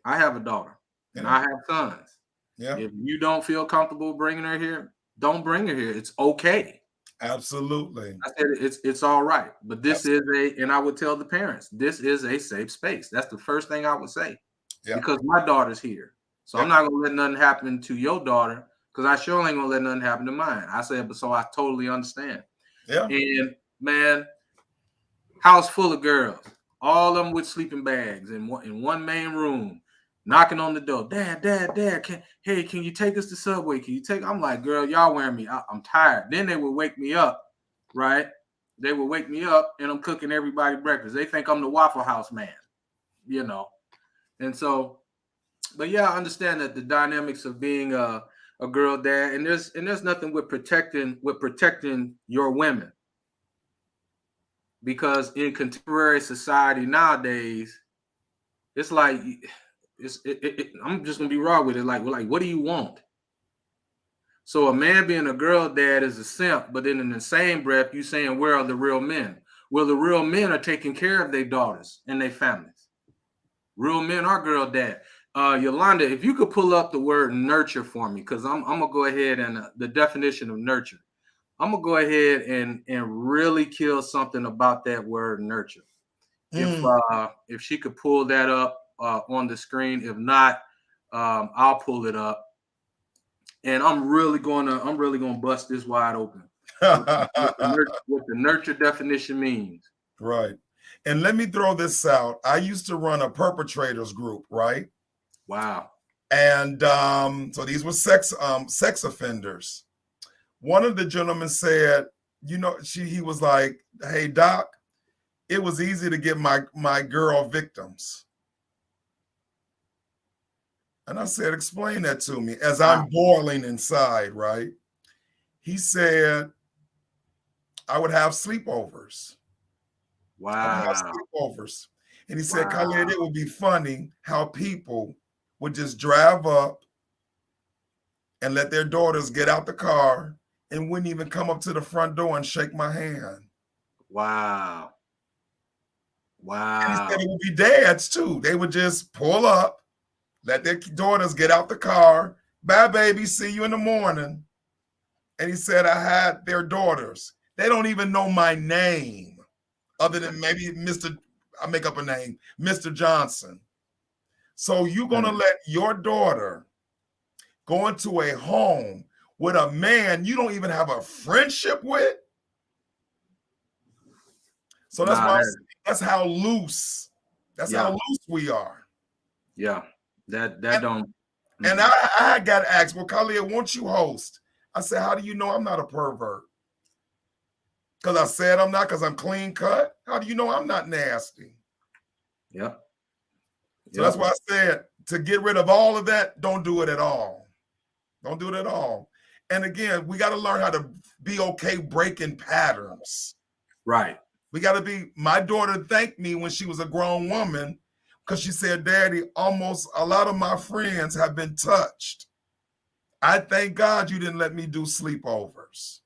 Speaker 1: I have a daughter, and I have sons.
Speaker 3: Yeah.
Speaker 1: If you don't feel comfortable bringing her here, don't bring her here. It's okay.
Speaker 3: Absolutely.
Speaker 1: I said it's all right. But this is and I would tell the parents, this is a safe space. That's the first thing I would say. Yeah. Because my daughter's here. So I'm not going to let nothing happen to your daughter because I sure ain't going to let nothing happen to mine. I said, but so I totally understand.
Speaker 3: Yeah.
Speaker 1: And, man, house full of girls, all of them with sleeping bags in one main room, knocking on the door. Dad, can you take us to Subway? I'm like, girl, y'all wearing me out. I'm tired. Then they would wake me up, right? They would wake me up and I'm cooking everybody breakfast. They think I'm the Waffle House man, And so, but yeah, I understand that the dynamics of being a girl dad, and there's nothing with protecting your women. Because in contemporary society nowadays, it's like I'm just gonna be raw with it. Like what do you want? So a man being a girl dad is a simp, but then in the same breath, you saying where are the real men? Well, the real men are taking care of their daughters and their families. Real men are girl dad. Yolanda, if you could pull up the word nurture for me, because I'm gonna go ahead and the definition of nurture. I'm gonna go ahead and really kill something about that word nurture. If she could pull that up on the screen, if not, I'll pull it up, and I'm really gonna bust this wide open. What the nurture definition means.
Speaker 3: Right. And let me throw this out. I used to run a perpetrators group, right?
Speaker 1: Wow.
Speaker 3: And so these were sex offenders. One of the gentlemen said, he was like, "Hey, Doc, it was easy to get my girl victims." And I said, "Explain that to me," as I'm boiling inside, right? He said, "I would have sleepovers."
Speaker 1: Wow.
Speaker 3: Sleepovers. And he said, "Khalid, it would be funny how people would just drive up and let their daughters get out the car and wouldn't even come up to the front door and shake my hand."
Speaker 1: Wow. Wow.
Speaker 3: And he said it would be dads too. They would just pull up, let their daughters get out the car. "Bye, baby. See you in the morning." And he said, I had their daughters. They don't even know my name other than maybe I make up a name, Mr. Johnson. So you're going to let your daughter go into a home with a man you don't even have a friendship with? So that's how loose. That's how loose we are.
Speaker 1: Yeah. That don't.
Speaker 3: And I got asked, "Well, Khalid, won't you host?" I said, "How do you know I'm not a pervert?" Because I said I'm not, because I'm clean cut. How do you know I'm not nasty?
Speaker 1: Yeah.
Speaker 3: So that's why I said, to get rid of all of that, don't do it at all. Don't do it at all. And again, we got to learn how to be okay breaking patterns.
Speaker 1: Right.
Speaker 3: We got to be, my daughter thanked me when she was a grown woman, because she said, "Daddy, almost a lot of my friends have been touched. I thank God you didn't let me do sleepovers."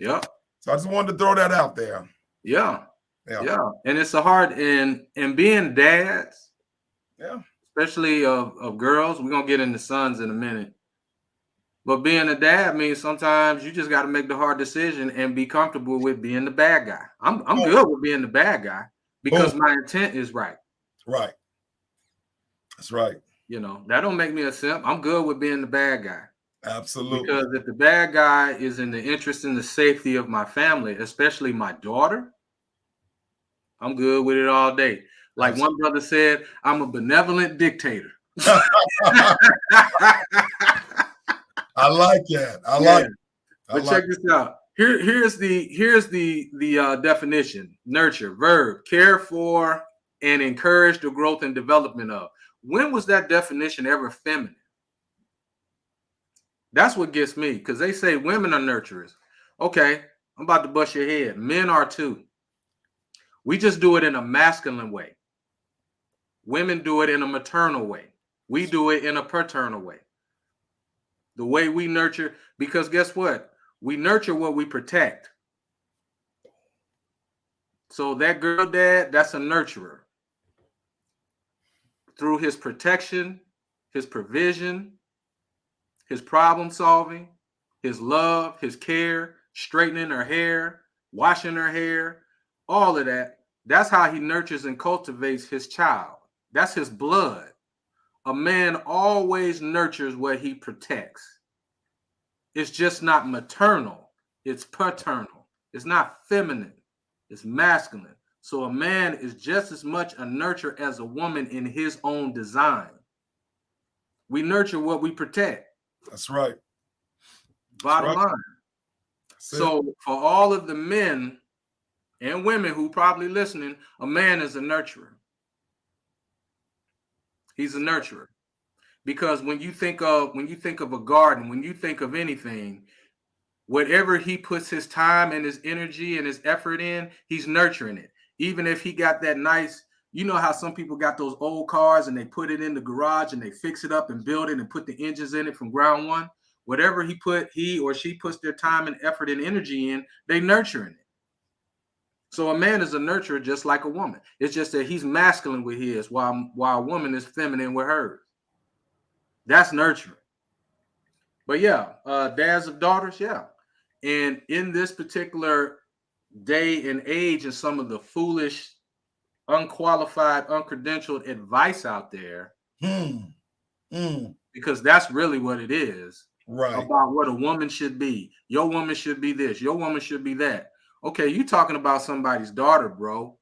Speaker 1: Yeah.
Speaker 3: So I just wanted to throw that out there.
Speaker 1: Yeah. And it's a hard, and being dads, especially of girls, we're gonna get into sons in a minute. But being a dad means sometimes you just got to make the hard decision and be comfortable with being the bad guy. I'm good with being the bad guy because my intent is right.
Speaker 3: Right. That's right.
Speaker 1: That don't make me a simp. I'm good with being the bad guy.
Speaker 3: Absolutely.
Speaker 1: Because if the bad guy is in the interest and the safety of my family, especially my daughter, I'm good with it all day. Like one brother said, I'm a benevolent dictator.
Speaker 3: I like that. I like it.
Speaker 1: But check this out. Here's the definition. Nurture, verb, care for and encourage the growth and development of. When was that definition ever feminine? That's what gets me, because they say women are nurturers. Okay, I'm about to bust your head. Men are too. We just do it in a masculine way. Women do it in a maternal way. We do it in a paternal way. The way we nurture, because guess what? We nurture what we protect. So that girl dad, that's a nurturer. Through his protection, his provision, his problem solving, his love, his care, straightening her hair, washing her hair, all of that. That's how he nurtures and cultivates his child. That's his blood. A man always nurtures what he protects. It's just not maternal. It's paternal. It's not feminine. It's masculine. So a man is just as much a nurturer as a woman in his own design. We nurture what we protect.
Speaker 3: That's right.
Speaker 1: Bottom line. So for all of the men and women who probably listening, a man is a nurturer. He's a nurturer. Because when you think of a garden, when you think of anything, whatever he puts his time and his energy and his effort in, he's nurturing it. Even if he got that nice, you know how some people got those old cars and they put it in the garage and they fix it up and build it and put the engines in it from ground one. Whatever he or she puts their time and effort and energy in, they nurturing it. So a man is a nurturer just like a woman. It's just that he's masculine with his, while a woman is feminine with hers. That's nurturing. But yeah, dads of daughters, yeah. And in this particular day and age, and some of the foolish, unqualified, uncredentialed advice out there, because that's really what it is,
Speaker 3: right?
Speaker 1: About what a woman should be. Your woman should be this. Your woman should be that. Okay, you talking about somebody's daughter, bro.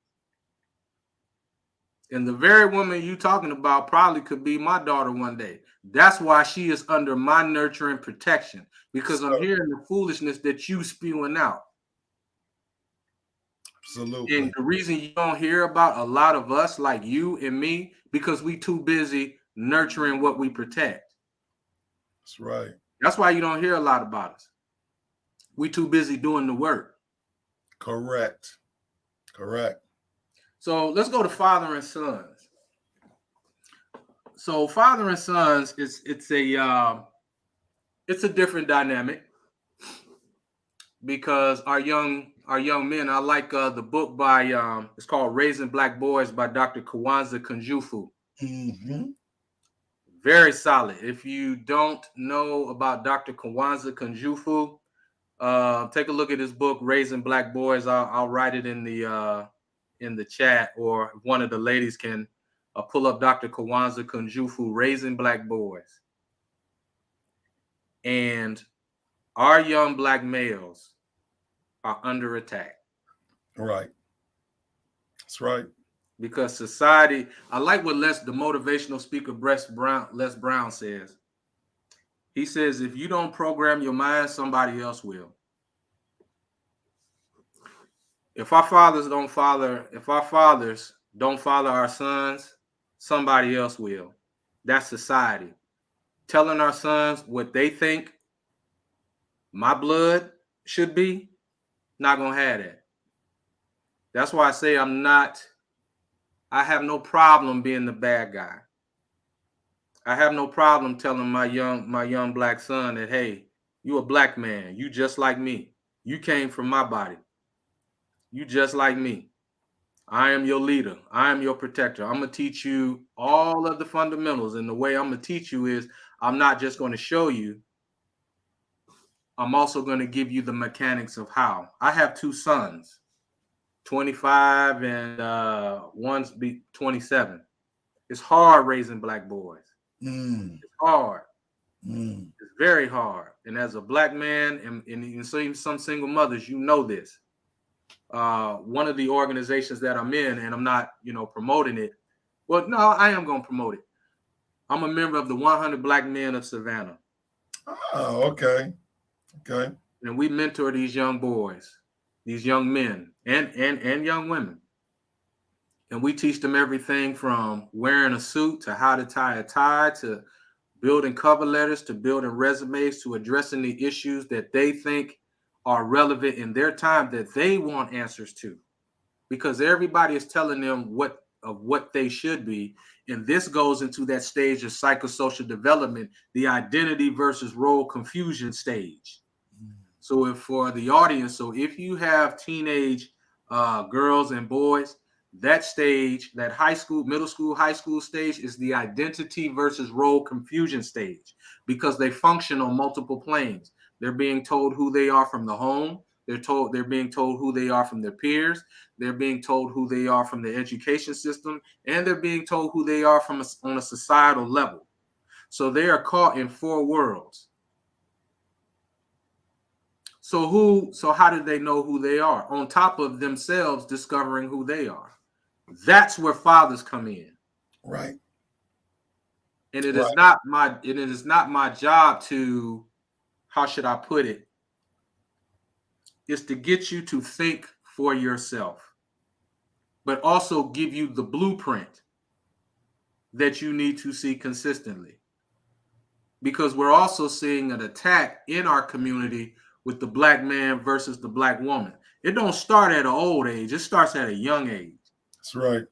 Speaker 1: And the very woman you talking about probably could be my daughter one day. That's why she is under my nurturing protection, because I'm hearing the foolishness that you spewing out.
Speaker 3: Absolutely.
Speaker 1: And the reason you don't hear about a lot of us like you and me, because we too busy nurturing what we protect.
Speaker 3: That's right.
Speaker 1: That's why you don't hear a lot about us. We too busy doing the work.
Speaker 3: Correct.
Speaker 1: So let's go to father and sons. So father and sons it's a different dynamic, because our young men. I like the book by it's called Raising Black Boys by Dr. Kwanzaa Kunjufu.
Speaker 3: Mm-hmm.
Speaker 1: Very solid. If you don't know about Dr. Kwanzaa Kunjufu, take a look at his book, Raising Black Boys. I'll write it in the chat, or if one of the ladies can pull up Dr. Kwanzaa Kunjufu, Raising Black Boys. And our young black males are under attack.
Speaker 3: Right. That's right.
Speaker 1: Because society, I like what the motivational speaker Les Brown says. He says, if you don't program your mind, somebody else will. If our fathers don't father our sons, somebody else will. That's society. Telling our sons what they think my blood should be, not gonna have that. That's why I say I have no problem being the bad guy. I have no problem telling my young black son that, hey, you a black man. You just like me. You came from my body. You just like me. I am your leader. I am your protector. I'm going to teach you all of the fundamentals. And the way I'm going to teach you is I'm not just going to show you. I'm also going to give you the mechanics of how. I have two sons, 25 and one's 27. It's hard raising black boys. It's hard. It's very hard. And as a black man, and so even some single mothers, you know this. One of the organizations that I'm in, and I'm not, promoting it. Well, no, I am going to promote it. I'm a member of the 100 Black Men of Savannah.
Speaker 3: Oh, okay.
Speaker 1: And we mentor these young boys, these young men, and young women. And we teach them everything from wearing a suit to how to tie a tie, to building cover letters, to building resumes, to addressing the issues that they think are relevant in their time that they want answers to. Because everybody is telling them what they should be. And this goes into that stage of psychosocial development, the identity versus role confusion stage. So if for the audience, if you have teenage girls and boys, that stage, that high school, middle school, high school stage is the identity versus role confusion stage, because they function on multiple planes. They're being told who they are from the home. They're being told who they are from their peers. They're being told who they are from the education system, and they're being told who they are on a societal level. So they are caught in four worlds. So how do they know who they are? On top of themselves discovering who they are. That's where fathers come in.
Speaker 3: Right.
Speaker 1: And it is not my job to, how should I put it? It's to get you to think for yourself, but also give you the blueprint that you need to see consistently. Because we're also seeing an attack in our community with the black man versus the black woman. It don't start at an old age. It starts at a young age.
Speaker 3: That's right.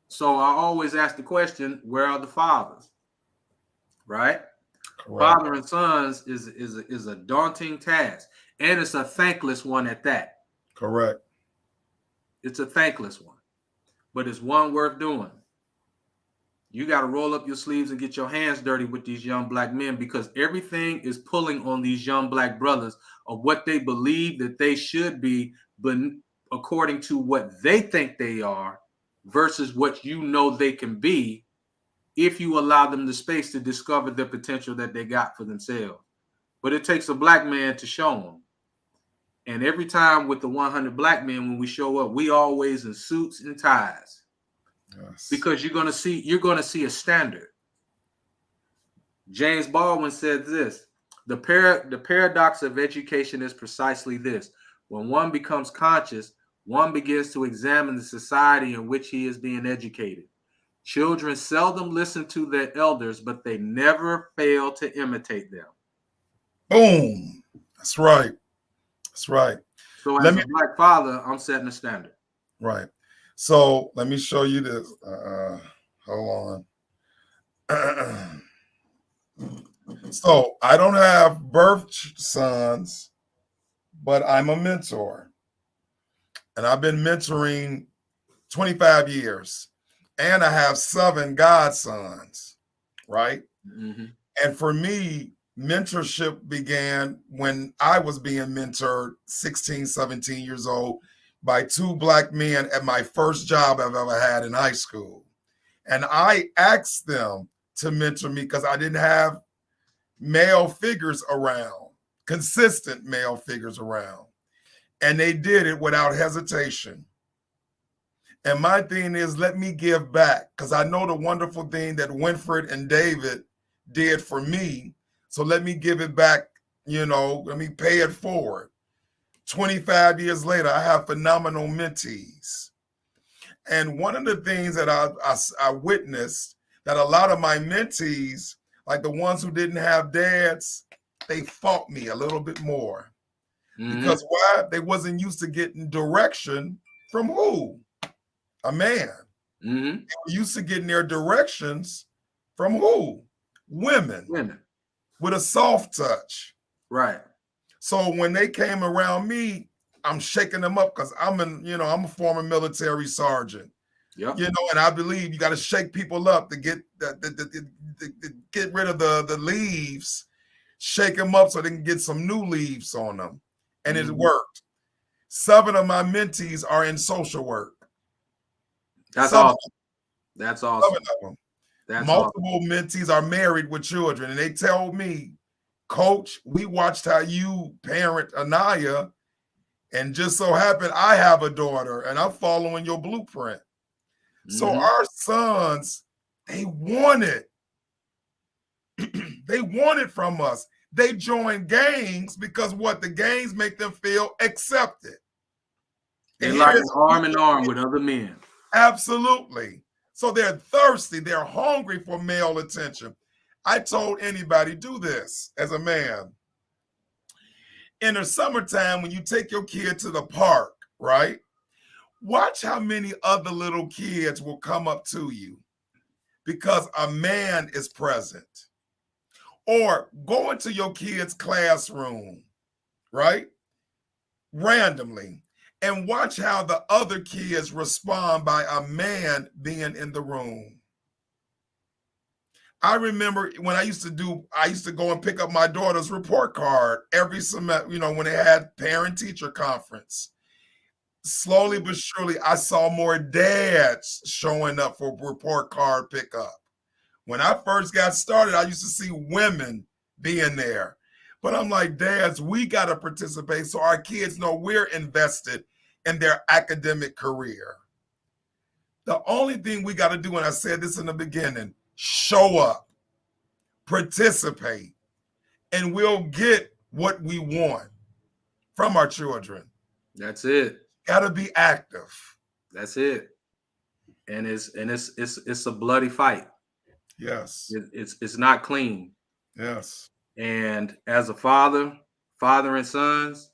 Speaker 1: So I always ask the question, where are the fathers? Right? Correct. Father and sons is a daunting task, and it's a thankless one at that.
Speaker 3: Correct.
Speaker 1: It's a thankless one, but it's one worth doing. You got to roll up your sleeves and get your hands dirty with these young black men, because everything is pulling on these young black brothers of what they believe that they should be, but according to what they think they are versus what you know they can be, if you allow them the space to discover the potential that they got for themselves. But it takes a black man to show them. And every time with the 100 black men, when we show up, we always in suits and ties.
Speaker 3: Yes.
Speaker 1: Because you're gonna see a standard. James Baldwin said this: the paradox of education is precisely this. When one becomes conscious, one begins to examine the society in which he is being educated. Children seldom listen to their elders, but they never fail to imitate them.
Speaker 3: Boom. That's right. That's right.
Speaker 1: So as a black father, I'm setting a standard.
Speaker 3: Right. So let me show you this. Hold on. So I don't have birth sons, but I'm a mentor. And I've been mentoring 25 years. And I have 7 godsons, right?
Speaker 1: Mm-hmm.
Speaker 3: And for me, mentorship began when I was being mentored 16, 17 years old by 2 black men at my first job I've ever had in high school. And I asked them to mentor me because I didn't have male figures around, consistent male figures around. And they did it without hesitation. And my thing is, let me give back, because I know the wonderful thing that Winfred and David did for me. So let me give it back, let me pay it forward. 25 years later, I have phenomenal mentees. And one of the things that I witnessed, that a lot of my mentees, like the ones who didn't have dads, they fought me a little bit more. Mm-hmm. Because why? They wasn't used to getting direction from who? A man.
Speaker 1: Mm-hmm.
Speaker 3: They were used to getting their directions from who? Women. With a soft touch.
Speaker 1: Right.
Speaker 3: So when they came around me, I'm shaking them up because I'm a former military sergeant.
Speaker 1: Yep.
Speaker 3: And I believe you got to shake people up to get get rid of the leaves, shake them up so they can get some new leaves on them. And it worked. 7 of my mentees are in social work.
Speaker 1: That's awesome. That's awesome.
Speaker 3: 7 of them. Multiple mentees are married with children, and they tell me, Coach, we watched how you parent Anaya, and just so happened I have a daughter, and I'm following your blueprint. Mm-hmm. So our sons, they want it. They want it from us. They join gangs because what? The gangs make them feel accepted.
Speaker 1: They like arm in arm with other men.
Speaker 3: Absolutely. So they're thirsty. They're hungry for male attention. I told anybody, do this as a man. In the summertime, when you take your kid to the park, right? Watch how many other little kids will come up to you because a man is present. Or go into your kid's classroom, right? Randomly. And watch how the other kids respond by a man being in the room. I remember when I used to go and pick up my daughter's report card every semester, when they had parent-teacher conference. Slowly but surely, I saw more dads showing up for report card pickup. When I first got started, I used to see women being there. But I'm like, dads, we got to participate so our kids know we're invested in their academic career. The only thing we got to do, and I said this in the beginning, show up, participate, and we'll get what we want from our children.
Speaker 1: That's it.
Speaker 3: Got to be active.
Speaker 1: That's it. And it's a bloody fight.
Speaker 3: Yes.
Speaker 1: It's not clean.
Speaker 3: Yes.
Speaker 1: And as a father and sons,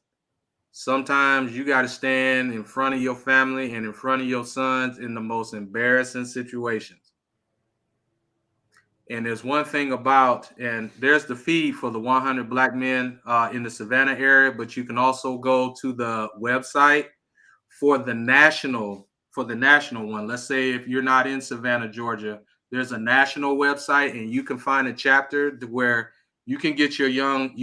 Speaker 1: sometimes you got to stand in front of your family and in front of your sons in the most embarrassing situations. And there's one thing about, and there's the feed for the 100 Black Men in the Savannah area, but you can also go to the website for the national one. Let's say if you're not in Savannah, Georgia, there's a national website, and you can find a chapter where you can get your young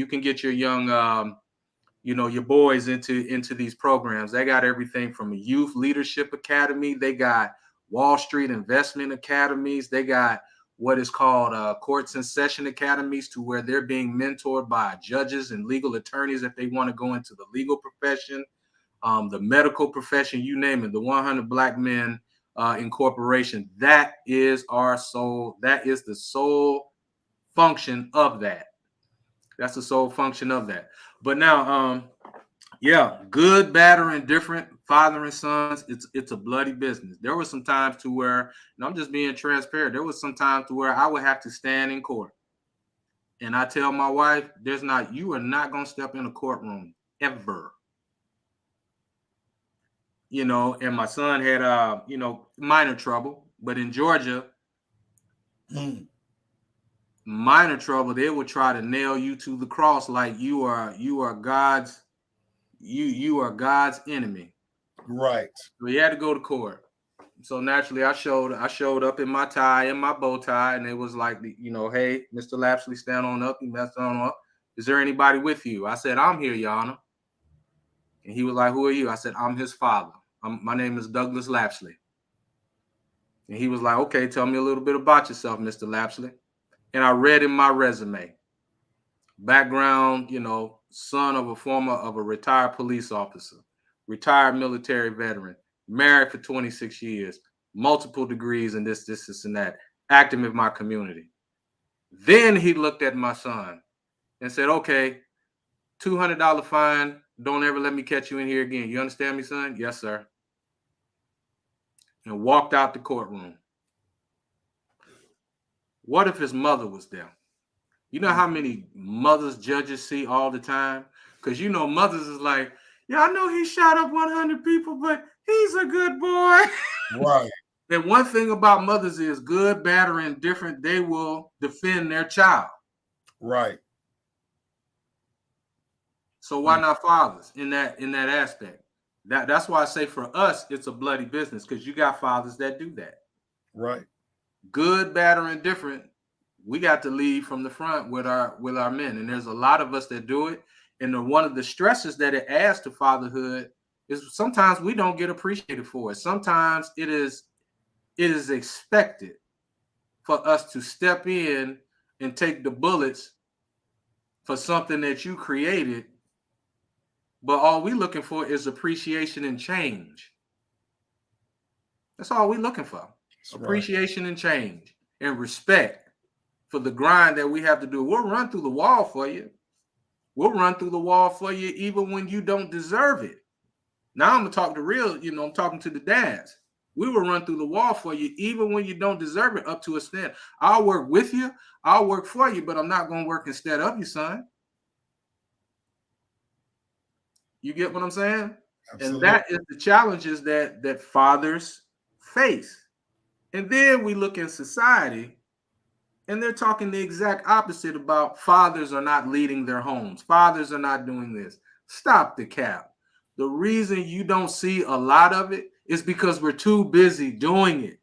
Speaker 1: your boys into these programs. They got everything from a youth leadership academy. They got Wall Street investment academies. They got what is called courts and session academies, to where they're being mentored by judges and legal attorneys if they want to go into the legal profession, the medical profession, you name it. The 100 Black Men Incorporation. That is our soul. That is the sole function of that. That's the sole function of that. But now, good, bad, or indifferent, father and sons, it's a bloody business. There was some times to where, and I'm just being transparent, there was some times to where I would have to stand in court. And I tell my wife, you are not going to step in a courtroom ever. And my son had, minor trouble. But in Georgia, minor trouble, they would try to nail you to the cross like you are God's enemy.
Speaker 3: Right.
Speaker 1: We had to go to court. So naturally I showed up in my tie and my bow tie, and it was like, hey, Mr. Lapsley, stand on up. He messed on up. Is there anybody with you? I said, I'm here, Your Honor. And he was like, who are you? I said, I'm his father. My name is Douglas Lapsley. And he was like, okay, tell me a little bit about yourself, Mr. Lapsley. And I read in my resume, background, son of a retired police officer, retired military veteran, married for 26 years, multiple degrees in this, and that, active in my community. Then he looked at my son and said, okay, $200 fine. Don't ever let me catch you in here again. You understand me, son? Yes, sir. And walked out the courtroom. What if his mother was there? You know how many mothers judges see all the time? Because mothers is like, yeah, I know he shot up 100 people, but he's a good boy.
Speaker 3: Right.
Speaker 1: And one thing about mothers is, good, bad, or indifferent, they will defend their child.
Speaker 3: Right.
Speaker 1: So why not fathers in that aspect? That's why I say for us, it's a bloody business, because you got fathers that do that.
Speaker 3: Right.
Speaker 1: Good, bad, or indifferent, we got to lead from the front with our men. And there's a lot of us that do it. And one of the stresses that it adds to fatherhood is sometimes we don't get appreciated for it. Sometimes it is expected for us to step in and take the bullets for something that you created. But all we're looking for is appreciation and change. That's all we're looking for. That's appreciation and change and respect for the grind that we have to do. We'll run through the wall for you. We'll run through the wall for you even when you don't deserve it. Now I'm going to talk to real, I'm talking to the dads. We will run through the wall for you even when you don't deserve it, up to a extent. I'll work with you. I'll work for you, but I'm not going to work instead of you, son. You get what I'm saying? Absolutely. And that is the challenges that fathers face. And then we look in society, and they're talking the exact opposite about fathers are not leading their homes. Fathers are not doing this. Stop the cap. The reason you don't see a lot of it is because we're too busy doing it.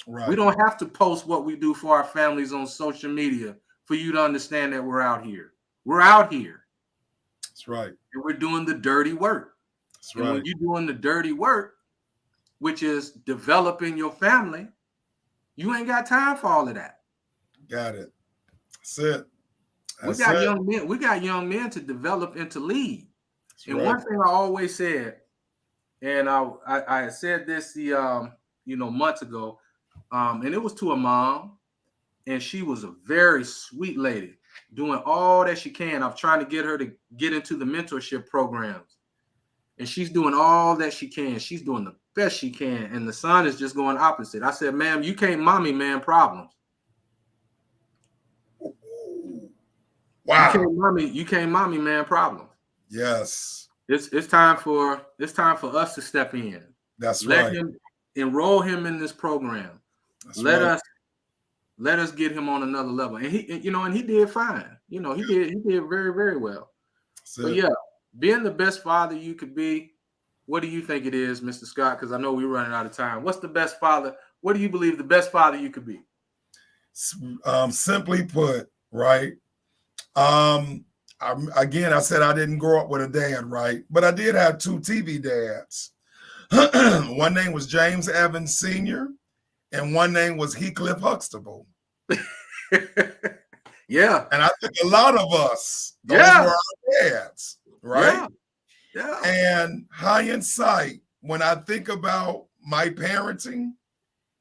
Speaker 1: Right. We don't have to post what we do for our families on social media for you to understand that we're out here. We're out here.
Speaker 3: That's right.
Speaker 1: And we're doing the dirty work. That's right. And when you're doing the dirty work, which is developing your family, you ain't got time for all of that.
Speaker 3: Got it. That's it.
Speaker 1: We got young men. We got young men to develop and to lead. That's and right. One thing I always said, and I said this months ago, and it was to a mom, and she was a very sweet lady, doing all that she can. I'm trying to get her to get into the mentorship programs, and she's doing all that she can. She's doing the best she can, and the son is just going opposite. I said, ma'am, you can't mommy man problems.
Speaker 3: Wow.
Speaker 1: You can't mommy man problems.
Speaker 3: Yes.
Speaker 1: It's time for us to step in.
Speaker 3: That's
Speaker 1: right.
Speaker 3: Let
Speaker 1: him enroll him in this program. That's let us get him on another level. And he did fine. He did very, very well. But yeah, being the best father you could be, what do you think it is, Mr. Scott? Because I know we're running out of time. What's the best father? What do you believe the best father you could be?
Speaker 3: Simply put, right? Again, I said I didn't grow up with a dad, right? But I did have 2 TV dads. One name was James Evans Sr., and one name was Heathcliff Huxtable.
Speaker 1: Yeah.
Speaker 3: And I think a lot of us, those were our dads, right?
Speaker 1: Yeah.
Speaker 3: And hindsight, when I think about my parenting,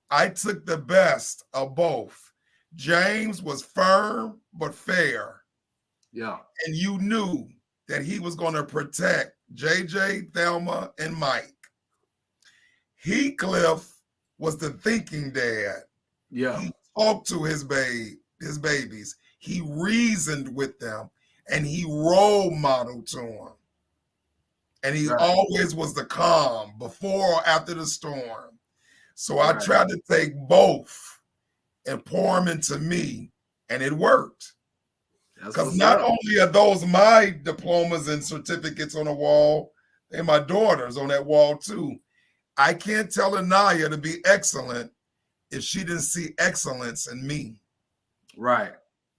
Speaker 3: I took the best of both. James was firm but fair.
Speaker 1: Yeah.
Speaker 3: And you knew that he was going to protect JJ, Thelma, and Mike. Heathcliff was the thinking dad.
Speaker 1: Yeah.
Speaker 3: He talked to his babies. He reasoned with them, and he role modeled to them. And he always was the calm before or after the storm. So I tried to take both and pour them into me, and it worked. Because not only are those my diplomas and certificates on the wall, they're my daughters on that wall too. I can't tell Anaya to be excellent if she didn't see excellence in me.
Speaker 1: Right.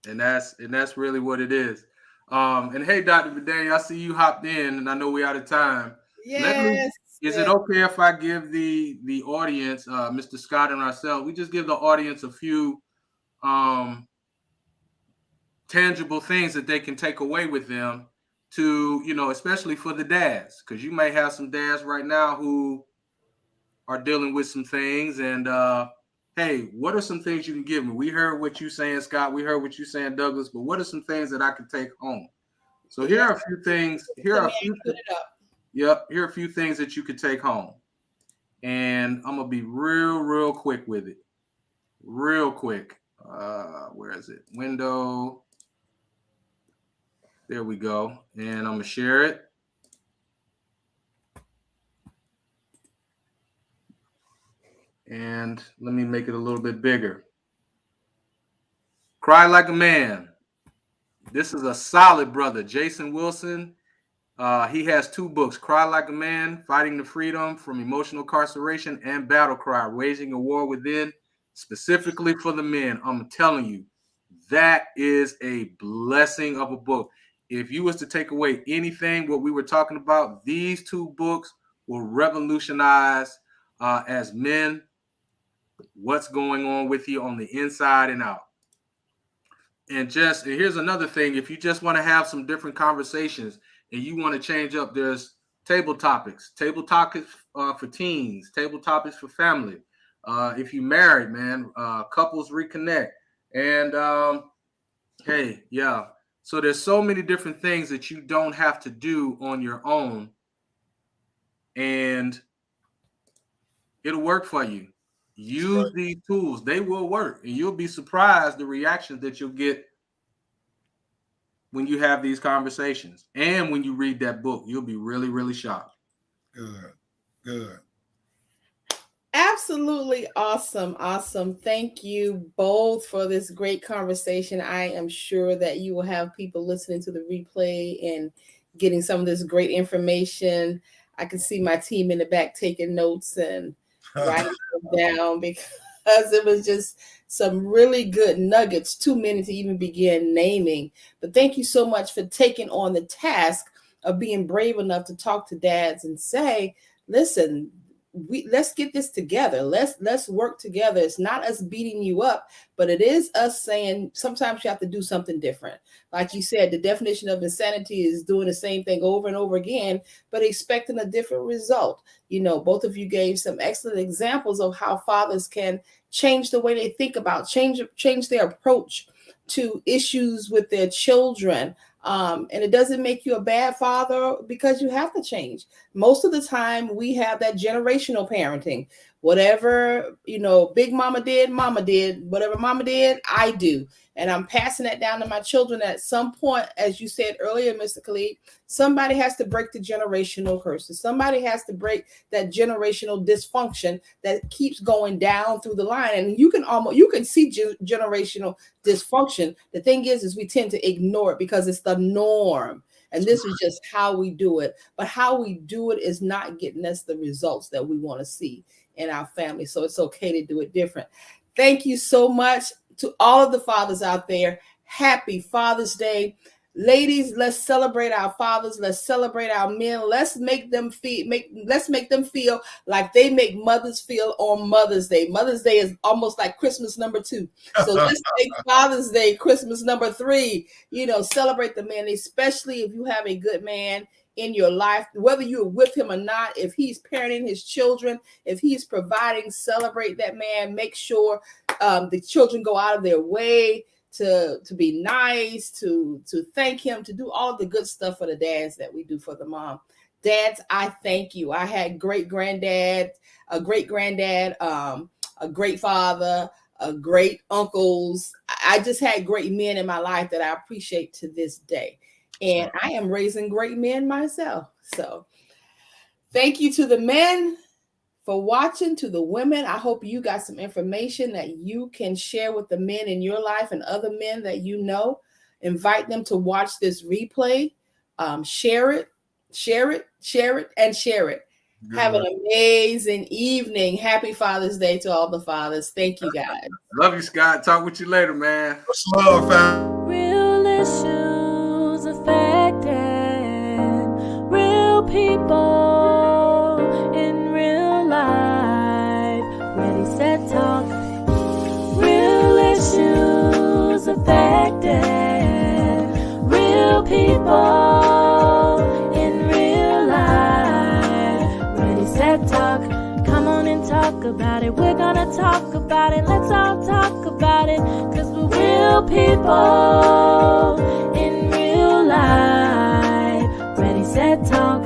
Speaker 1: And that's really what it is. And hey, Dr. Vidania, I see you hopped in, and I know we're out of time.
Speaker 2: Yes.
Speaker 1: Is it okay if I give the audience, Mr. Scott and ourselves, we just give the audience a few tangible things that they can take away with them to, especially for the dads, because you may have some dads right now who are dealing with some things. And hey, what are some things you can give me? We heard what you're saying, Scott. We heard what you're saying, Douglas. But what are some things that I can take home? So here are a few things. Here are a few things that you could take home. And I'm gonna be real quick with it. Real quick. Where is it? Window. There we go. And I'm gonna share it. And let me make it a little bit bigger. Cry Like a Man. This is a solid brother, Jason Wilson. He has 2 books, Cry Like a Man, Fighting the Freedom from Emotional Incarceration, and Battle Cry, Waging a War Within, specifically for the men. I'm telling you, that is a blessing of a book. If you was to take away anything, what we were talking about, these 2 books will revolutionize as men what's going on with you on the inside and out. And here's another thing. If you just want to have some different conversations and you want to change up, there's table topics for teens, table topics for family. If you married, man, couples reconnect. And hey, yeah. So there's so many different things that you don't have to do on your own, and it'll work for you. Use these tools. They will work, and you'll be surprised the reactions that you'll get when you have these conversations. And when you read that book, you'll be really shocked.
Speaker 3: Good.
Speaker 2: Absolutely awesome. Thank you both for this great conversation. I am sure that you will have people listening to the replay and getting some of this great information. I can see my team in the back taking notes and writing them down, because it was just some really good nuggets, too many to even begin naming. But thank you so much for taking on the task of being brave enough to talk to dads and say, listen, let's get this together. Let's work together. It's not us beating you up, but it is us saying sometimes you have to do something different. Like you said, the definition of insanity is doing the same thing over and over again, but expecting a different result. Both of you gave some excellent examples of how fathers can change the way they think about, change their approach to issues with their children. And it doesn't make you a bad father because you have to change. Most of the time we have that generational parenting. Whatever, big mama did, whatever mama did, I do. And I'm passing that down to my children. At some point, as you said earlier, Mr. Khalid, somebody has to break the generational curses. Somebody has to break that generational dysfunction that keeps going down through the line. And you can see generational dysfunction. The thing is we tend to ignore it because it's the norm. And this is just how we do it. But how we do it is not getting us the results that we want to see in our family. So it's okay to do it different. Thank you so much to all of the fathers out there. Happy Father's Day. Ladies, let's celebrate our fathers. Let's celebrate our men. Let's make them feel like they make mothers feel on Mother's Day. Mother's Day is almost like Christmas number 2. So let's make Father's Day Christmas number 3. Celebrate the men, especially if you have a good man in your life, whether you're with him or not. If he's parenting his children, if he's providing, celebrate that man. Make sure the children go out of their way to be nice, to thank him, to do all the good stuff for the dads that we do for the mom. Dads, I thank you. I had a great granddad, a great father, a great uncles. I just had great men in my life that I appreciate to this day. And I am raising great men myself. So thank you to the men for watching, to the women. I hope you got some information that you can share with the men in your life and other men that you know. Invite them to watch this replay. Share it. Good. Have an amazing evening. Happy Father's Day to all the fathers. Thank you, guys.
Speaker 1: Love you, Scott. Talk with you later, man.
Speaker 3: Much love, fam.
Speaker 4: Real issues affecting real people. Talk. Real issues affecting real people in real life. Ready, set, talk. Come on and talk about it. We're gonna talk about it. Let's all talk about it. 'Cause we're real people in real life. Ready, set, talk.